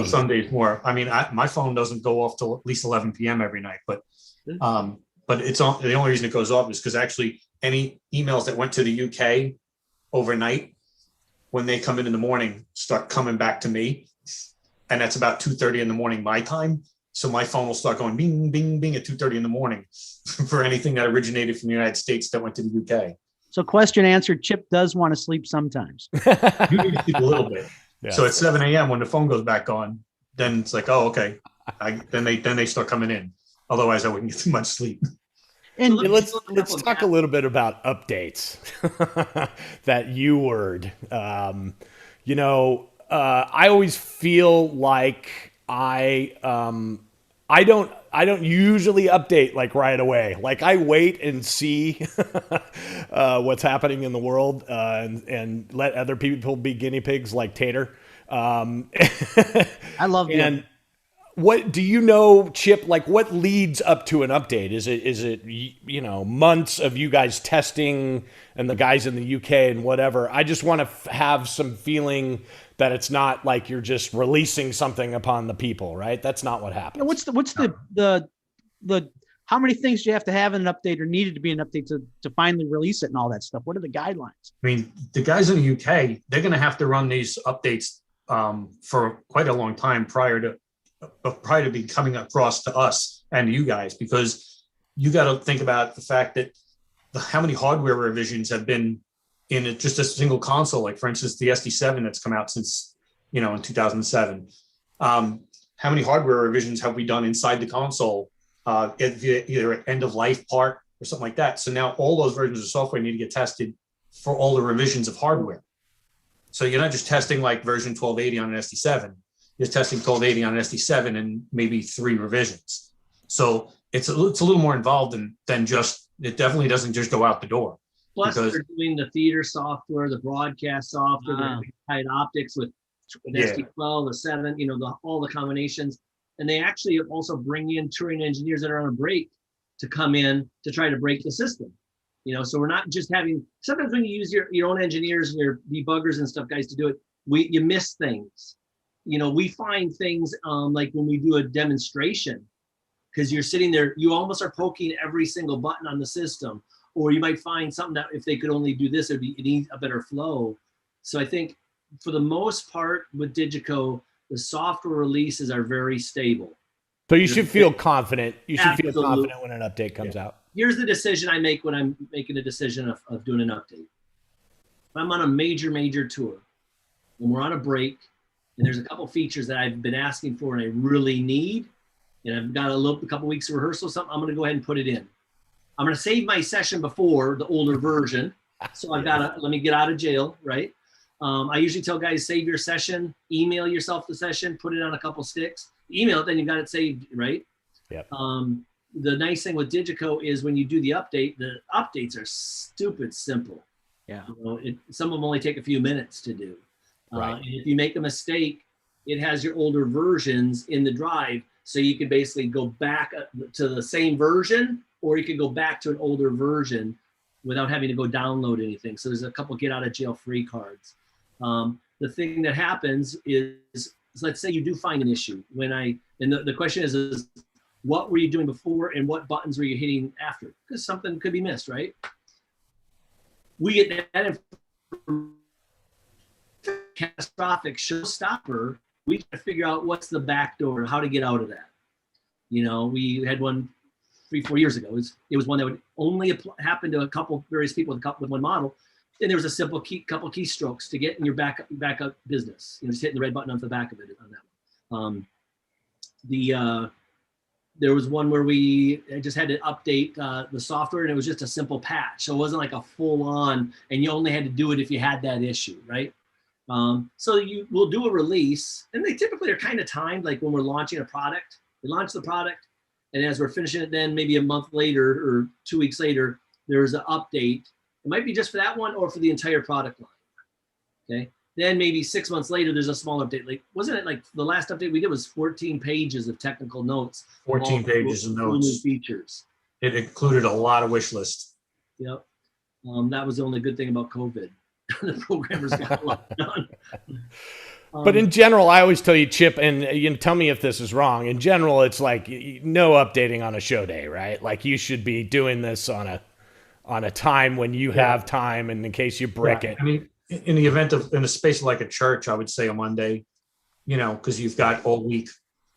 Some days more. I mean, my phone doesn't go off till at least 11 p.m. every night, but it's on. The only reason it goes off is because actually any emails that went to the UK overnight, when they come in the morning, start coming back to me, and that's about 2:30 in the morning my time. So my phone will start going bing, bing, bing at 2:30 in the morning for anything that originated from the United States that went to the UK. So question answered, Chip does want to sleep sometimes. You need to sleep a little bit. Yeah. So at 7 a.m. when the phone goes back on, then it's like, oh, okay. Then they start coming in. Otherwise, I wouldn't get too much sleep. And let's talk a little bit about updates. That U word. I always feel like I don't usually update like right away. Like I wait and see what's happening in the world and let other people be guinea pigs like Tater. I love that. And what do you know, Chip? Like what leads up to an update? Is it months of you guys testing and the guys in the UK and whatever? I just want to have some feeling that it's not like you're just releasing something upon the people, right? That's not what happens. What's the how many things do you have to have in an update or needed to be an update to finally release it and all that stuff? What are the guidelines? I mean, the guys in the UK, they're going to have to run these updates for quite a long time prior to be coming across to us and you guys, because you got to think about the fact that how many hardware revisions have been in just a single console, like for instance, the SD7 that's come out since, in 2007. How many hardware revisions have we done inside the console, either an end of life part or something like that? So now all those versions of software need to get tested for all the revisions of hardware. So you're not just testing like version 1280 on an SD7, you're testing 1280 on an SD7 and maybe 3 revisions. So it's a little more involved than just, it definitely doesn't just go out the door. Plus, they're doing the theater software, the broadcast software, the tight optics with SD12, the 7, all the combinations. And they actually also bring in touring engineers that are on a break to come in to try to break the system. You know, so we're not just having, sometimes when you use your own engineers and your debuggers and stuff, guys, to do it, you miss things. You know, we find things like when we do a demonstration, because you're sitting there, you almost are poking every single button on the system, or you might find something that if they could only do this, it needs a better flow. So I think for the most part with Digico, the software releases are very stable. So you should feel confident. You should feel Absolutely. confident when an update comes out. Here's the decision I make when I'm making a decision of doing an update. If I'm on a major tour and we're on a break and there's a couple features that I've been asking for and I really need, and I've got a couple weeks of rehearsal or something, I'm going to go ahead and put it in. I'm going to save my session before the older version. So I've got to, let me get out of jail, right? I usually tell guys, save your session, email yourself the session, put it on a couple sticks, email it, then you've got it saved, right? Yep. The nice thing with Digico is when you do the updates are stupid simple. Yeah. You know, some of them only take a few minutes to do. Right. And if you make a mistake, it has your older versions in the drive. So you can basically go back to the same version, or you can go back to an older version without having to go download anything. So there's a couple get out of jail free cards. The thing that happens is let's say you do find an issue and the question is what were you doing before and what buttons were you hitting after? Because something could be missed, right? We get that catastrophic showstopper. We try to figure out what's the back door, how to get out of that. You know, we had one 3-4 years ago. It was one that would only happen to a couple various people with one model. And there was a simple couple keystrokes to get in your backup business. You know, just hitting the red button on the back of it on that one. There was one where we just had to update the software, and it was just a simple patch. So it wasn't like a full on, and you only had to do it if you had that issue, right? So we'll do a release, and they typically are kind of timed, like when we're launching a product. We launch the product, and as we're finishing it, then maybe a month later or 2 weeks later, there's an update. It might be just for that one or for the entire product line. Okay. Then maybe 6 months later, there's a small update. Like, wasn't it like the last update we did was 14 pages of technical notes? 14 pages of notes. New features. It included a lot of wish lists. Yep. That was the only good thing about COVID. The programmers got a lot done. But in general, I always tell you, Chip, and you know, tell me if this is wrong. In general, it's like no updating on a show day, right? Like you should be doing this on a time when you have time, and in case you brick it. I mean, in the event of in a space like a church, I would say a Monday, you know, because you've got all week,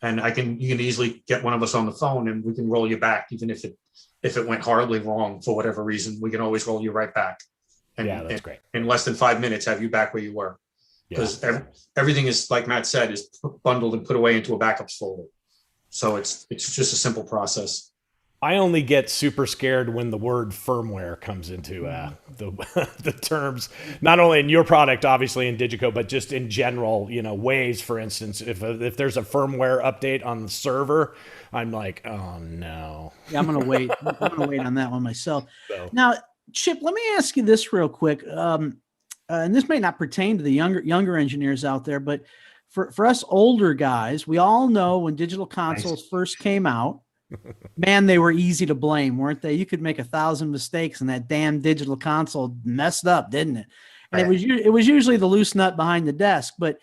and you can easily get one of us on the phone, and we can roll you back, even if it went horribly wrong for whatever reason, we can always roll you right back. And, yeah, that's great. In less than 5 minutes, have you back where you were. Because everything is, like Matt said, is bundled and put away into a backups folder. So it's just a simple process. I only get super scared when the word firmware comes into the terms, not only in your product, obviously in Digico, but just in general, you know, Waves, for instance, if there's a firmware update on the server, I'm like, oh no. Yeah, I'm going to wait. I'm going to wait on that one myself. So. Now, Chip, let me ask you this real quick. And this may not pertain to the younger engineers out there, but for us older guys, we all know when digital consoles first came out, man, they were easy to blame, weren't they? You could make 1,000 mistakes and that damn digital console messed up, didn't it? And it was usually the loose nut behind the desk. But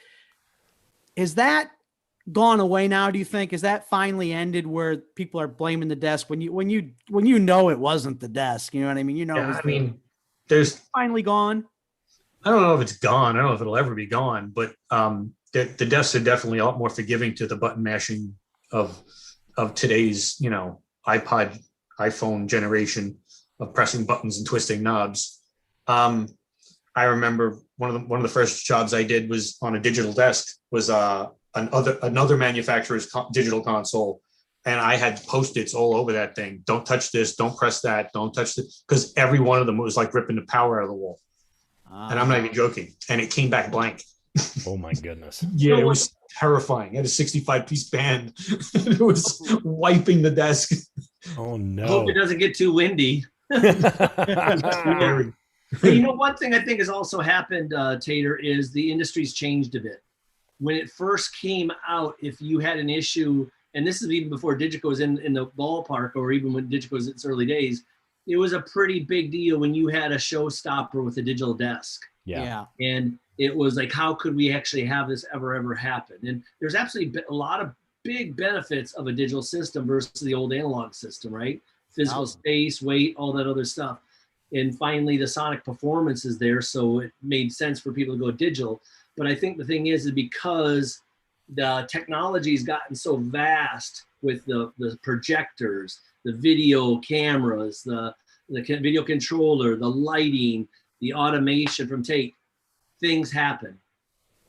is that gone away now, do you think? Is that finally ended where people are blaming the desk when you know it wasn't the desk? You know what I mean? You know, there's finally gone. I don't know if it's gone. I don't know if it'll ever be gone, but the desks are definitely a lot more forgiving to the button mashing of today's, you know, iPod, iPhone generation of pressing buttons and twisting knobs. I remember one of the first jobs I did was on a digital desk was another manufacturer's digital console, and I had Post-its all over that thing. Don't touch this. Don't press that. Don't touch this, because every one of them was like ripping the power out of the wall. And I'm not even joking. And it came back blank. Oh my goodness. Yeah, it was terrifying. I had a 65-piece band. It was wiping the desk. Oh no. I hope it doesn't get too windy. Scary. But you know, one thing I think has also happened, Tater, is the industry's changed a bit. When it first came out, if you had an issue and this is even before Digico was in the ballpark, or even when Digico was in its early days, it was a pretty big deal when you had a showstopper with a digital desk. Yeah. And it was like, how could we actually have this ever happen? And there's absolutely a lot of big benefits of a digital system versus the old analog system, right? Physical space, weight, all that other stuff. And finally, the sonic performance is there, so it made sense for people to go digital. But I think the thing is because the technology's gotten so vast with the projectors, the video cameras, the video controller, the lighting, the automation from tape, things happen.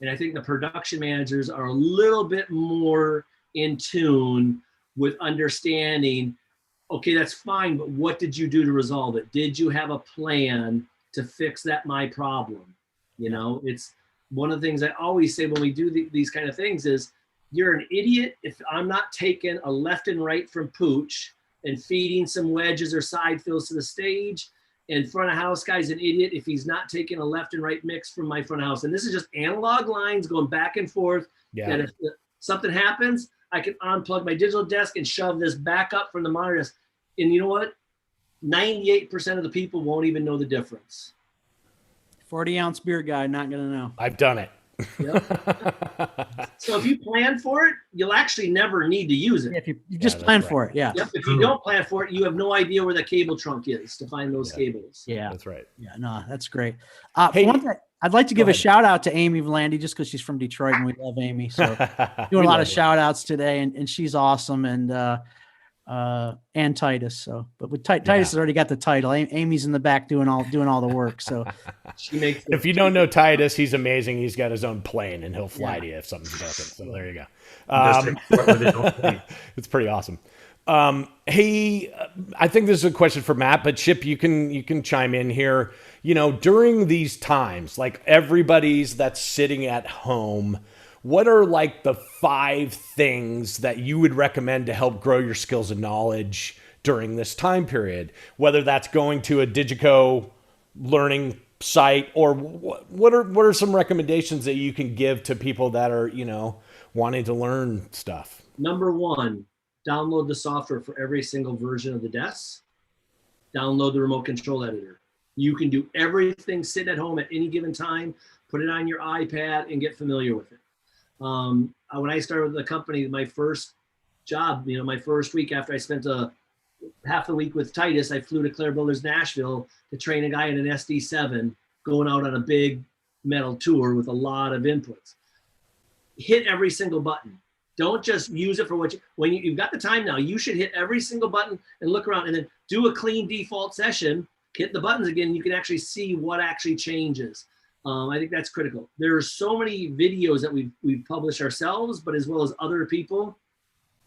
And I think the production managers are a little bit more in tune with understanding, okay, that's fine, but what did you do to resolve it? Did you have a plan to fix my problem? You know, it's one of the things I always say when we do these kind of things is, you're an idiot if I'm not taking a left and right from Pooch and feeding some wedges or side fills to the stage. And front of house guy's an idiot if he's not taking a left and right mix from my front of house. And this is just analog lines going back and forth. Yeah. That if something happens, I can unplug my digital desk and shove this back up from the monitor desk. And you know what? 98% of the people won't even know the difference. 40-ounce beer guy, not going to know. I've done it. Yep. So if you plan for it, you'll actually never need to use it. If you just plan for it, yeah. Yep. If you don't plan for it, you have no idea where the cable trunk is to find those cables. Yeah, That's right. Yeah, no, that's great. Hey, one thing, I'd like to give a ahead. shout out to Amy Vlandy just because she's from Detroit and we love Amy. So doing a lot of shout outs today, and she's awesome, and Titus. So, but with Titus has already got the title. Amy's in the back doing all the work. So, she makes. If you don't know Titus, he's amazing. He's got his own plane, and he'll fly to you if something's broken. So there you go. It's pretty awesome. Hey, I think this is a question for Matt, but Chip, you can chime in here. You know, during these times, like everybody's that's sitting at home, what are like the 5 things that you would recommend to help grow your skills and knowledge during this time period? Whether that's going to a Digico learning site, or what are some recommendations that you can give to people that are, you know, wanting to learn stuff? Number 1, download the software for every single version of the desk. Download the remote control editor. You can do everything sitting at home at any given time, put it on your iPad and get familiar with it. When I started with the company, my first job, you know, my first week after I spent half the week with Titus, I flew to Claire Builders, Nashville to train a guy in an SD7 going out on a big metal tour with a lot of inputs. Hit every single button. Don't just use it for when you've got the time now, you should hit every single button and look around and then do a clean default session, hit the buttons again, you can actually see what actually changes. I think that's critical. There are so many videos that we've published ourselves, but as well as other people.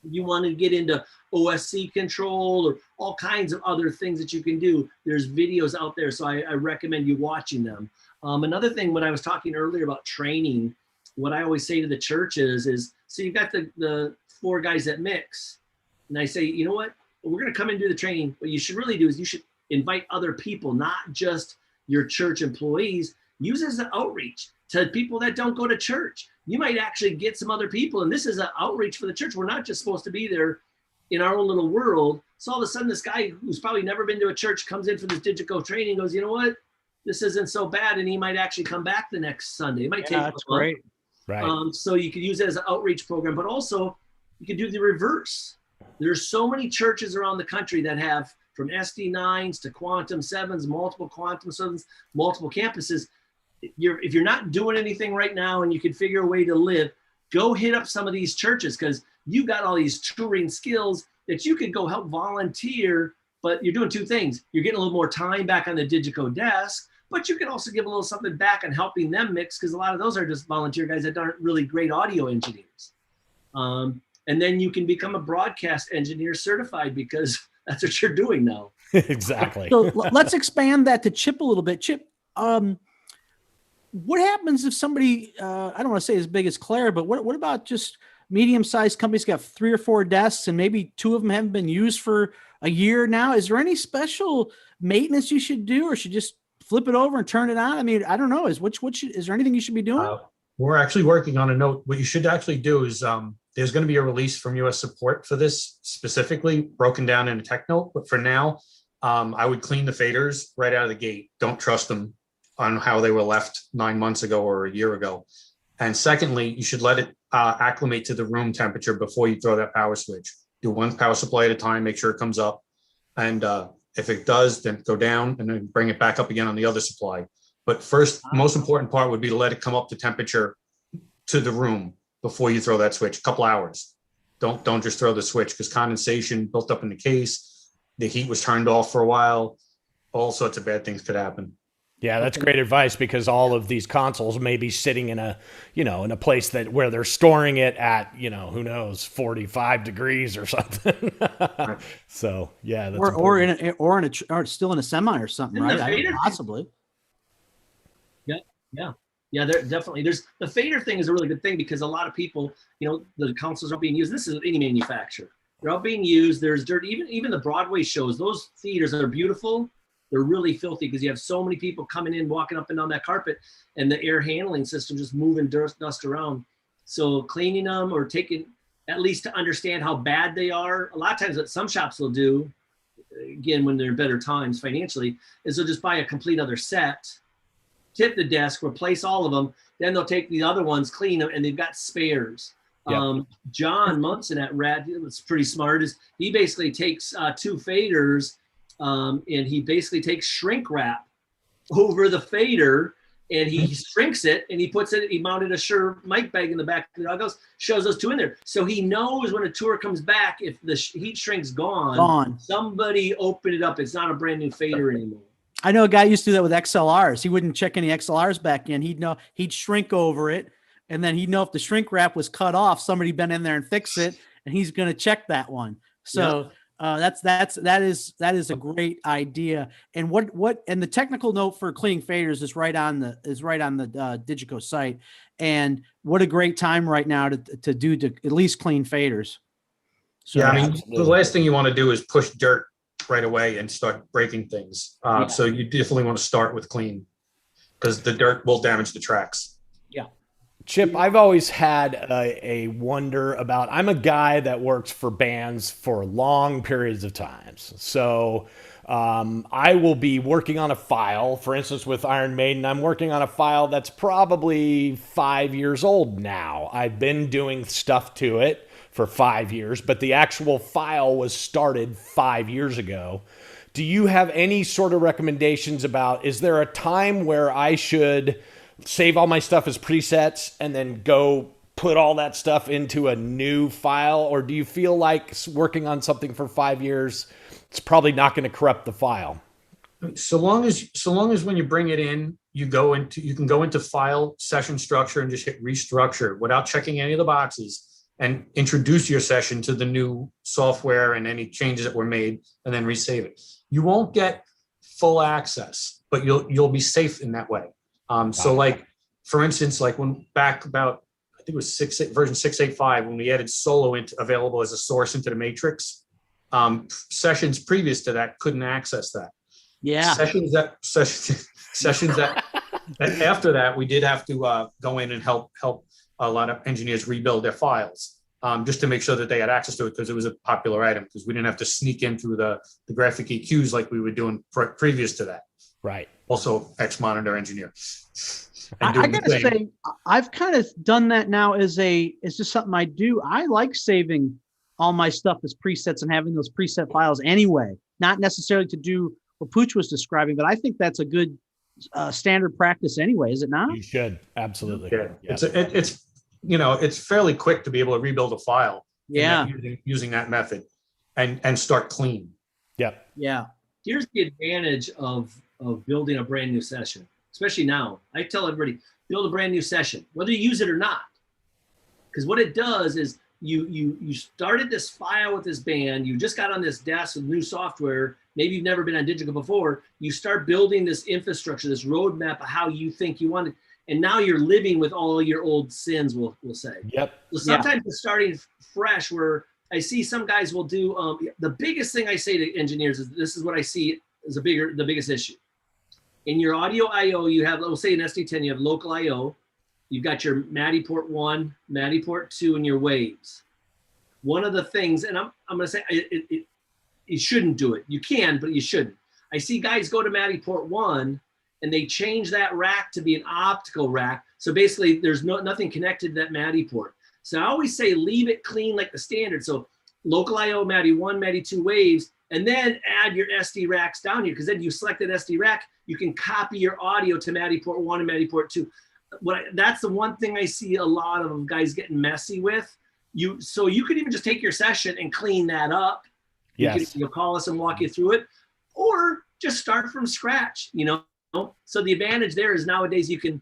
You want to get into OSC control or all kinds of other things that you can do. There's videos out there, so I recommend you watching them. Another thing, when I was talking earlier about training, what I always say to the churches is, so you've got the 4 guys that mix, and I say, you know what, we're going to come and do the training. What you should really do is you should invite other people, not just your church employees. Use it as an outreach to people that don't go to church. You might actually get some other people, and this is an outreach for the church. We're not just supposed to be there in our own little world. So all of a sudden, this guy who's probably never been to a church comes in for this Digico training and goes, you know what, this isn't so bad, and he might actually come back the next Sunday. It might take that's great. Right. So you could use it as an outreach program, but also you could do the reverse. There's so many churches around the country that have from SD9s to Quantum 7s, multiple Quantum 7s, multiple campuses. If you're not doing anything right now and you can figure a way to live, go hit up some of these churches, because you got all these touring skills that you could go help volunteer, but you're doing 2 things. You're getting a little more time back on the Digico desk, but you can also give a little something back and helping them mix, because a lot of those are just volunteer guys that aren't really great audio engineers. And then you can become a broadcast engineer certified, because that's what you're doing now. Exactly. So let's expand that to Chip a little bit. Chip, what happens if somebody, I don't want to say as big as Claire, but what about just medium-sized companies got 3 or 4 desks and maybe 2 of them haven't been used for a year now? Is there any special maintenance you should do, or should you just flip it over and turn it on? I mean, I don't know. Is there anything you should be doing? We're actually working on a note. What you should actually do is There's going to be a release from US support for this specifically broken down in a tech note. But for now, I would clean the faders right out of the gate. Don't trust them on how they were left 9 months ago or a year ago. And secondly, you should let it acclimate to the room temperature before you throw that power switch. Do one power supply at a time, make sure it comes up. And if it does, then go down and then bring it back up again on the other supply. But first, most important part would be to let it come up to temperature to the room before you throw that switch, a couple hours. Don't just throw the switch, because condensation built up in the case, the heat was turned off for a while, all sorts of bad things could happen. Yeah, that's great advice, because all of these consoles may be sitting in a, in a place where they're storing it at, who knows, 45 degrees or something. Right. So yeah, that's or still in a semi or something, And right? Possibly. Yeah, there's the fader thing is a really good thing, because a lot of people, the consoles aren't being used. This is any manufacturer. They're all being used. There's dirt. Even the Broadway shows, those theaters are beautiful. They're really filthy because you have so many people coming in, walking up and down that carpet, and the air handling system just moving dust around. So cleaning them, or taking, at least to understand how bad they are. A lot of times what some shops will do, again, when they're in better times financially, is they'll just buy a complete other set, tip the desk, replace all of them. Then they'll take the other ones, clean them, and they've got spares. Yep. John Munson at Rad, was pretty smart, is he basically takes 2 faders, and he basically takes shrink wrap over the fader, and he shrinks it, and he mounted a Shure mic bag in the back of the goggles, shows those 2 in there. So he knows when a tour comes back, if the heat shrink's gone, somebody opened it up. It's not a brand new fader anymore. I know a guy used to do that with XLRs. He wouldn't check any XLRs back in. He'd shrink over it, and then he'd know if the shrink wrap was cut off, somebody been in there and fix it, and he's going to check that one. So that is a great idea. And and the technical note for cleaning faders is right on the Digico site. And what a great time right now to at least clean faders. So, yeah, I mean, the last thing you want to do is push dirt right away and start breaking things. So you definitely want to start with clean, because the dirt will damage the tracks. Yeah. Chip, I've always had a wonder about, I'm a guy that works for bands for long periods of times. So I will be working on a file, for instance, with Iron Maiden, I'm working on a file that's probably 5 years old now. I've been doing stuff to it for 5 years, but the actual file was started 5 years ago. Do you have any sort of recommendations about, is there a time where I should save all my stuff as presets and then go put all that stuff into a new file? Or do you feel like working on something for 5 years, it's probably not going to corrupt the file? So long as when you bring it in, you can go into file session structure and just hit restructure without checking any of the boxes, and introduce your session to the new software and any changes that were made, and then resave it. You won't get full access, but you'll be safe in that way. So like, for instance, like when back about, I think it was version 6.8.5, when we added solo available as a source into the matrix, sessions previous to that couldn't access that. Yeah. Sessions that after that, we did have to go in and help a lot of engineers rebuild their files, just to make sure that they had access to it, because it was a popular item, because we didn't have to sneak in through the graphic EQs like we were doing previous to that. Right. Also ex-monitor engineer. I gotta say, I've kind of done that now as just something I do. I like saving all my stuff as presets and having those preset files anyway, not necessarily to do what Pooch was describing, but I think that's a good standard practice anyway, is it not? You should, absolutely. Yeah. It's fairly quick to be able to rebuild a file. Yeah. Using that method and start clean. Yep. Yeah. Here's the advantage of building a brand new session, especially now. I tell everybody, build a brand new session, whether you use it or not. Because what it does is you started this file with this band, you just got on this desk with new software, maybe you've never been on Digico before, you start building this infrastructure, this roadmap of how you think you want it, and now you're living with all your old sins, we'll say. Yep. So sometimes it's starting fresh, where I see some guys will do, the biggest thing I say to engineers is, this is what I see as the biggest issue. In your audio I/O, you have, we'll say an SD10, you have local I/O, you've got your MADI port 1, MADI port 2, and your waves. One of the things, and I'm going to say you shouldn't do it. You can, but you shouldn't. I see guys go to MADI port 1 and they change that rack to be an optical rack. So basically there's nothing connected to that MADI port. So I always say leave it clean like the standard. So local IO, MADI 1, MADI 2 waves, and then add your SD racks down here, because then you select that SD rack, you can copy your audio to MADI port 1 and MADI port 2. That's the one thing I see a lot of guys getting messy with. So you could even just take your session and clean that up. Yes. You'll call us and walk you through it, or just start from scratch, you know? So the advantage there is nowadays you can,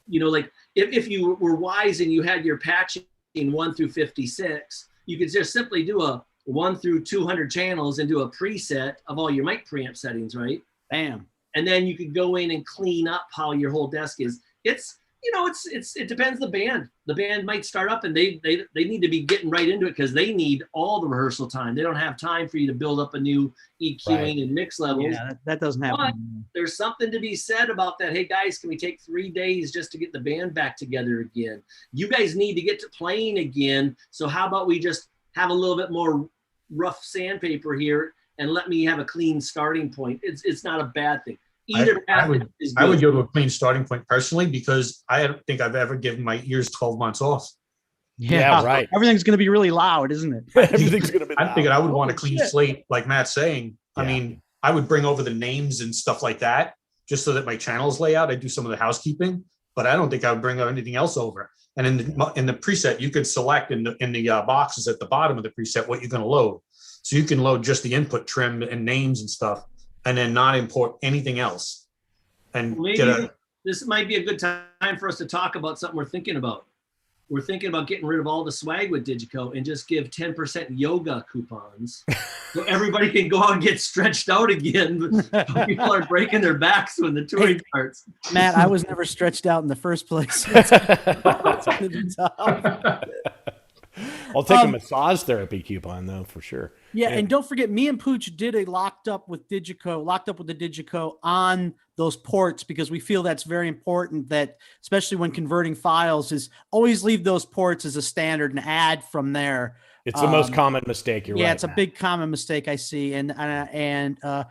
you know, like if you were wise and you had your patching 1 through 56, you could just simply do a 1 through 200 channels and do a preset of all your mic preamp settings, right? Bam. And then you could go in and clean up how your whole desk is. It depends the band. The band might start up and they need to be getting right into it because they need all the rehearsal time. They don't have time for you to build up a new EQing and mix levels. Yeah, that doesn't happen. But there's something to be said about that. Hey guys, can we take 3 days just to get the band back together again? You guys need to get to playing again. So how about we just have a little bit more rough sandpaper here and let me have a clean starting point. It's not a bad thing. I would go to a clean starting point personally, because I don't think I've ever given my ears 12 months off. Yeah, right. Everything's going to be really loud, isn't it? Everything's going to be loud. I'm thinking I would want a clean slate, like Matt's saying. Yeah. I mean, I would bring over the names and stuff like that, just so that my channels lay out. I do some of the housekeeping, but I don't think I would bring anything else over. And in the preset, you could select in the boxes at the bottom of the preset what you're going to load. So you can load just the input trim and names and stuff, and then not import anything else. And this might be a good time for us to talk about something we're thinking about. We're thinking about getting rid of all the swag with Digico and just give 10% yoga coupons so everybody can go out and get stretched out again. People are breaking their backs when the touring starts. Matt, I was never stretched out in the first place. I'll take a massage therapy coupon though, for sure. Yeah, and don't forget, me and Pooch did a locked up with the Digico on those ports, because we feel that's very important, that especially when converting files, is always leave those ports as a standard and add from there. It's the most common mistake. You're right. Yeah, it's a big common mistake I see, and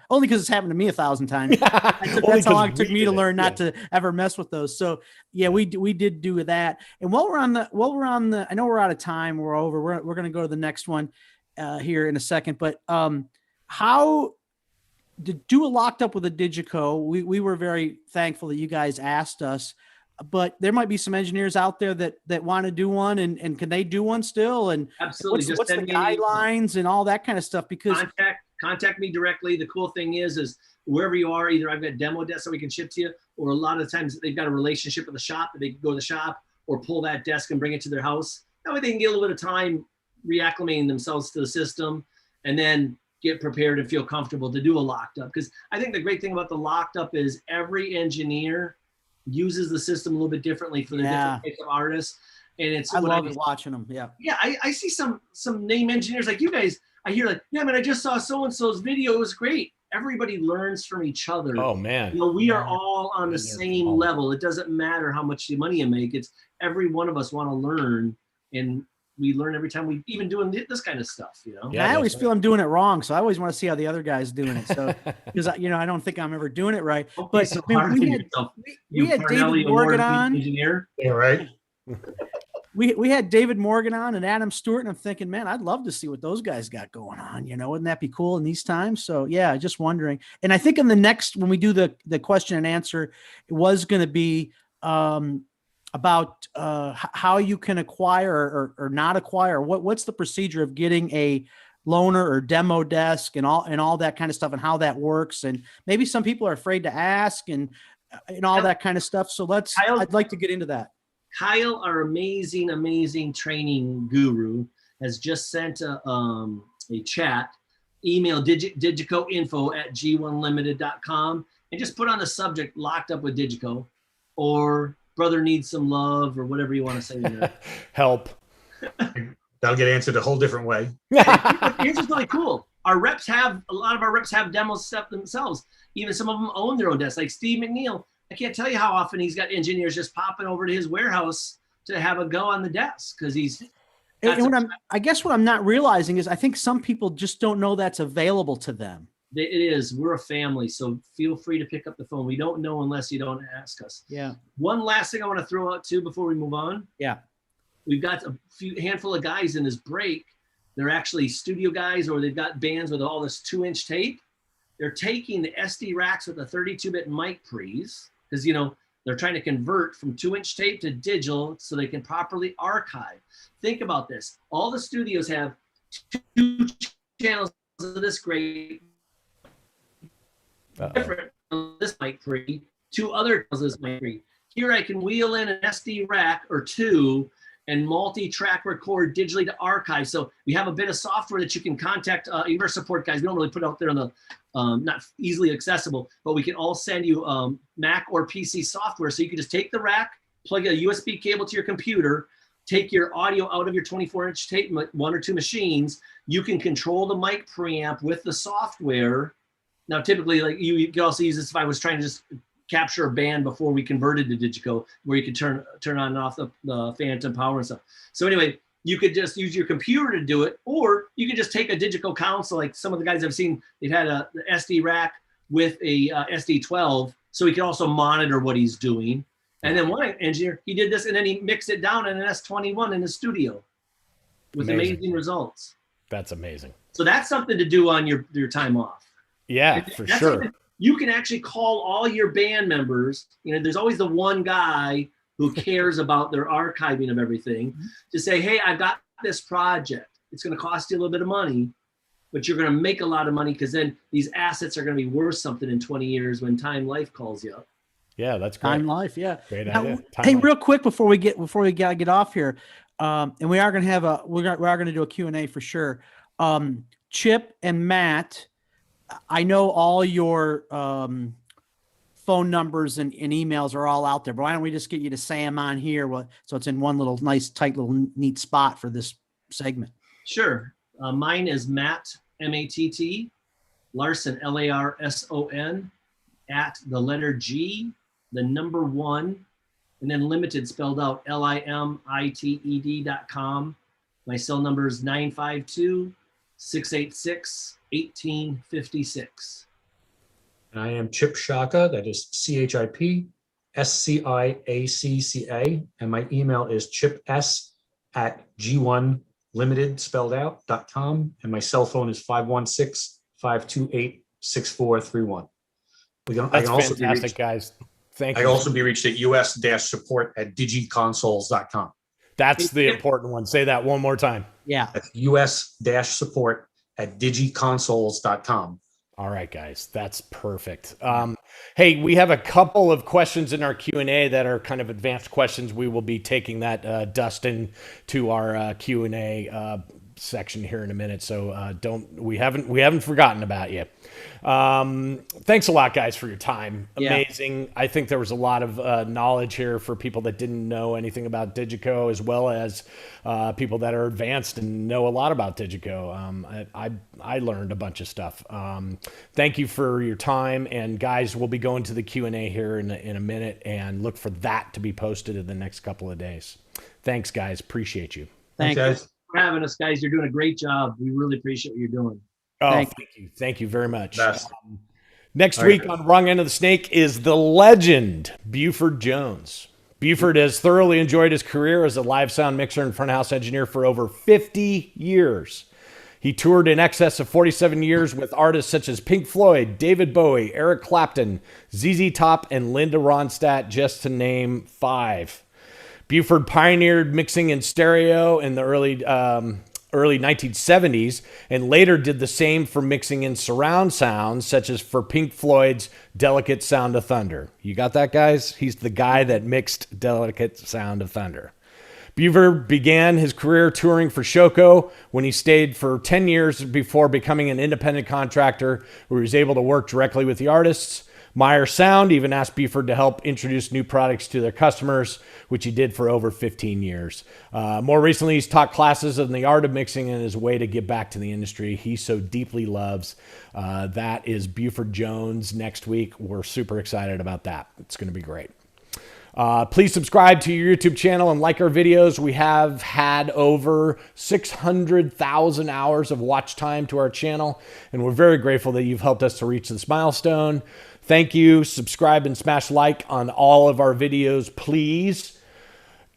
only because it's happened to me 1,000 times. That's how long it took me to learn not to ever mess with those. So yeah, we did do that. And while we're on the, I know we're out of time. We're over. We're going to go to the next one here in a second. But how to do a locked up with a Digico? We were very thankful that you guys asked us. But there might be some engineers out there that want to do one, and can they do one still? And absolutely, what's the guidelines and all that kind of stuff? Because contact me directly. The cool thing is wherever you are, either I've got demo desks that we can ship to you, or a lot of times they've got a relationship with the shop that they can go to the shop or pull that desk and bring it to their house. That way they can get a little bit of time reacclimating themselves to the system, and then get prepared and feel comfortable to do a locked up. Because I think the great thing about the locked up is every engineer uses the system a little bit differently for the different types of artists. And it's I love watching them. Yeah. Yeah. I see some name engineers like you guys. I hear like, yeah, man, I just saw so-and-so's video. It was great. Everybody learns from each other. Oh man. You know, we are all on the same level. It doesn't matter how much money you make. It's every one of us want to learn, and we learn every time we even doing this kind of stuff, you know? Yeah, I always feel I'm doing it wrong. So I always want to see how the other guy's doing it. So, because I don't think I'm ever doing it right. But so we had David Morgan on. Engineer. Yeah, right. We had David Morgan on and Adam Stewart, and I'm thinking, man, I'd love to see what those guys got going on. You know, wouldn't that be cool in these times? So yeah, just wondering. And I think in the next, when we do the question and answer, it was going to be about how you can acquire or not acquire. What's the procedure of getting a loaner or demo desk and all that kind of stuff, and how that works. And maybe some people are afraid to ask and all that kind of stuff. So I'd like to get into that. Kyle, our amazing training guru, has just sent a chat. Email digicoinfo@g1limited.com and just put on the subject "locked up with Digico" or "brother needs some love" or whatever you want to say. Help. That'll get answered a whole different way. Here's what's really cool. A lot of our reps have demo stuff themselves. Even some of them own their own desks. Like Steve McNeil I can't tell you how often he's got engineers just popping over to his warehouse to have a go on the desk because he's. And I guess what I'm not realizing is I think some people just don't know that's available to them. It is. We're a family, so feel free to pick up the phone. We don't know unless you don't ask us. Yeah. One last thing I want to throw out too before we move on. Yeah. We've got a handful of guys in this break. They're actually studio guys, or they've got bands with all this 2-inch tape. They're taking the SD racks with the 32-bit mic pre's because, they're trying to convert from 2-inch tape to digital so they can properly archive. Think about this. All the studios have 2 channels of this great, different this mic pre, 2 other channels of this mic pre. Here I can wheel in an SD rack or 2 and multi-track record digitally to archive. So we have a bit of software that you can contact our support guys. We don't really put it out there on the not easily accessible, but we can all send you Mac or PC software. So you can just take the rack, plug a USB cable to your computer, take your audio out of your 24-inch tape, 1 or 2 machines. You can control the mic preamp with the software. Now, typically, like you could also use this if I was trying to just capture a band before we converted to Digico, where you could turn on and off the phantom power and stuff. So anyway, you could just use your computer to do it, or you could just take a Digico console. Like some of the guys I've seen, they've had the SD rack with a SD12, so he can also monitor what he's doing. And then one engineer, he did this, and then he mixed it down in an S21 in the studio with amazing results. That's amazing. So that's something to do on your time off. Yeah, for sure. You can actually call all your band members. There's always the one guy who cares about their archiving of everything to say, hey, I've got this project. It's going to cost you a little bit of money, but you're going to make a lot of money because then these assets are going to be worth something in 20 years when Time Life calls you up. Yeah, that's great. Time Life, yeah. Great idea. Hey, real quick before we get off here, and we are going to have we are going to do a Q&A for sure. Chip and Matt, I know all your phone numbers and emails are all out there, but why don't we just get you to say them on here so it's in one little nice, tight little neat spot for this segment? Sure. Mine is Matt, M-A-T-T, Larson, L-A-R-S-O-N, at the letter G, the number 1, and then limited spelled out LIMITED.com. My cell number is 952-686-1856. And I am Chip Sciacca, that is CHIP SCIACCA, and my email is chips@g1limited spelled out.com, and my cell phone is 516-528-6431. That's fantastic, guys. Thank you. I can also be reached at us-support@digiconsoles.com. That's the important one. Say that one more time. Yeah. That's us-support@digiconsoles.com. All right, guys, that's perfect. Hey, we have a couple of questions in our Q&A that are kind of advanced questions. We will be taking that, Dustin, to our Q&A section here in a minute. So we haven't forgotten about you. Thanks a lot, guys, for your time. Amazing. Yeah. I think there was a lot of knowledge here for people that didn't know anything about Digico, as well as people that are advanced and know a lot about Digico. I learned a bunch of stuff. Thank you for your time. And guys, we'll be going to the Q&A here in a minute, and look for that to be posted in the next couple of days. Thanks, guys. Appreciate you. Thanks, guys. For having us, guys. You're doing a great job. We really appreciate what you're doing. Oh, thank you. Thank you very much. Next All week right. on Wrong End of the Snake is the legend, Buford Jones. Buford has thoroughly enjoyed his career as a live sound mixer and front house engineer for over 50 years. He toured in excess of 47 years with artists such as Pink Floyd, David Bowie, Eric Clapton, ZZ Top, and Linda Ronstadt, just to name 5. Buford pioneered mixing in stereo in the early 1970s, and later did the same for mixing in surround sounds, such as for Pink Floyd's Delicate Sound of Thunder. You got that, guys? He's the guy that mixed Delicate Sound of Thunder. Buford began his career touring for Shoko when he stayed for 10 years before becoming an independent contractor where he was able to work directly with the artists. Meyer Sound even asked Buford to help introduce new products to their customers, which he did for over 15 years. More recently, he's taught classes on the art of mixing in his way to give back to the industry he so deeply loves. That is Buford Jones next week. We're super excited about that. It's going to be great. Please subscribe to your YouTube channel and like our videos. We have had over 600,000 hours of watch time to our channel, and we're very grateful that you've helped us to reach this milestone. Thank you. Subscribe and smash like on all of our videos, please.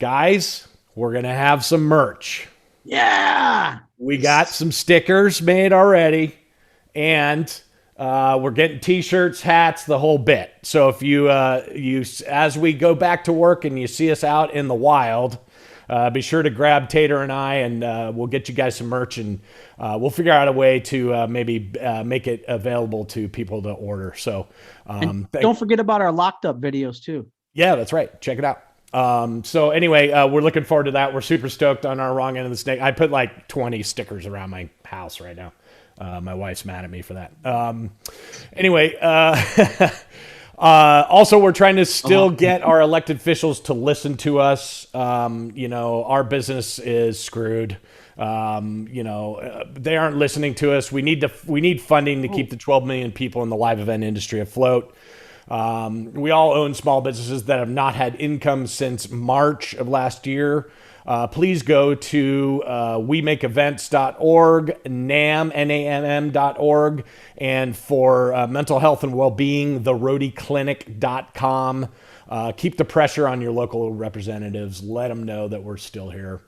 Guys, we're going to have some merch. Yeah. We got some stickers made already, and we're getting t-shirts, hats, the whole bit. So if you as we go back to work and you see us out in the wild, be sure to grab Tater and I, and we'll get you guys some merch, and we'll figure out a way to maybe make it available to people to order. So don't forget about our locked up videos too. Yeah, that's right. Check it out. So anyway, we're looking forward to that. We're super stoked on our wrong end of the snake. I put like 20 stickers around my house right now. My wife's mad at me for that. Anyway, also, we're trying to still get our elected officials to listen to us. Our business is screwed. They aren't listening to us. We need funding to keep the 12 million people in the live event industry afloat. We all own small businesses that have not had income since March of last year. Please go to wemakeevents.org, NAMM.org, and for mental health and well-being, theroadieclinic.com. Keep the pressure on your local representatives. Let them know that we're still here.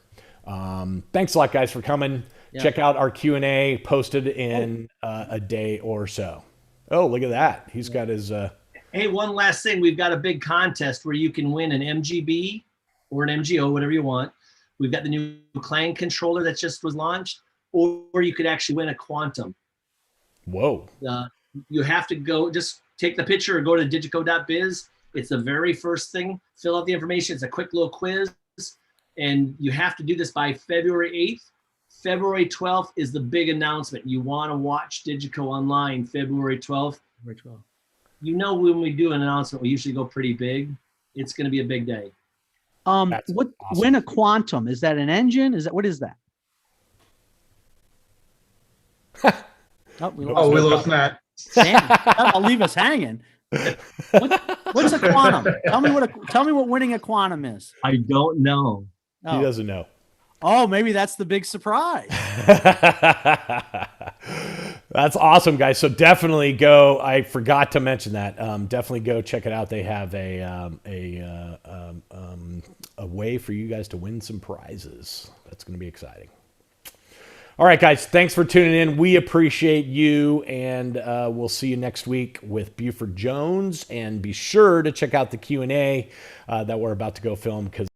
Thanks a lot, guys, for coming. Yeah. Check out our Q&A posted in a day or so. Oh, look at that. He's got his... Hey, one last thing. We've got a big contest where you can win an MGB or an MGO, whatever you want. We've got the new Klang controller that just was launched, or you could actually win a Quantum. Whoa. You have to just take the picture or go to digico.biz. It's the very first thing. Fill out the information. It's a quick little quiz. And you have to do this by February 8th. February 12th is the big announcement. You want to watch Digico online February 12th. February 12th. You know, when we do an announcement, we usually go pretty big. It's going to be a big day. Awesome. When a Quantum, is that an engine? What is that? we lost Matt. Damn, that'll leave us hanging. What's a Quantum? Tell me what winning a Quantum is. I don't know. Oh. He doesn't know. Oh, maybe that's the big surprise. That's awesome, guys. So definitely go. I forgot to mention that. Definitely go check it out. They have a way for you guys to win some prizes. That's going to be exciting. All right, guys. Thanks for tuning in. We appreciate you, and we'll see you next week with Buford Jones. And be sure to check out the Q&A that we're about to go film, because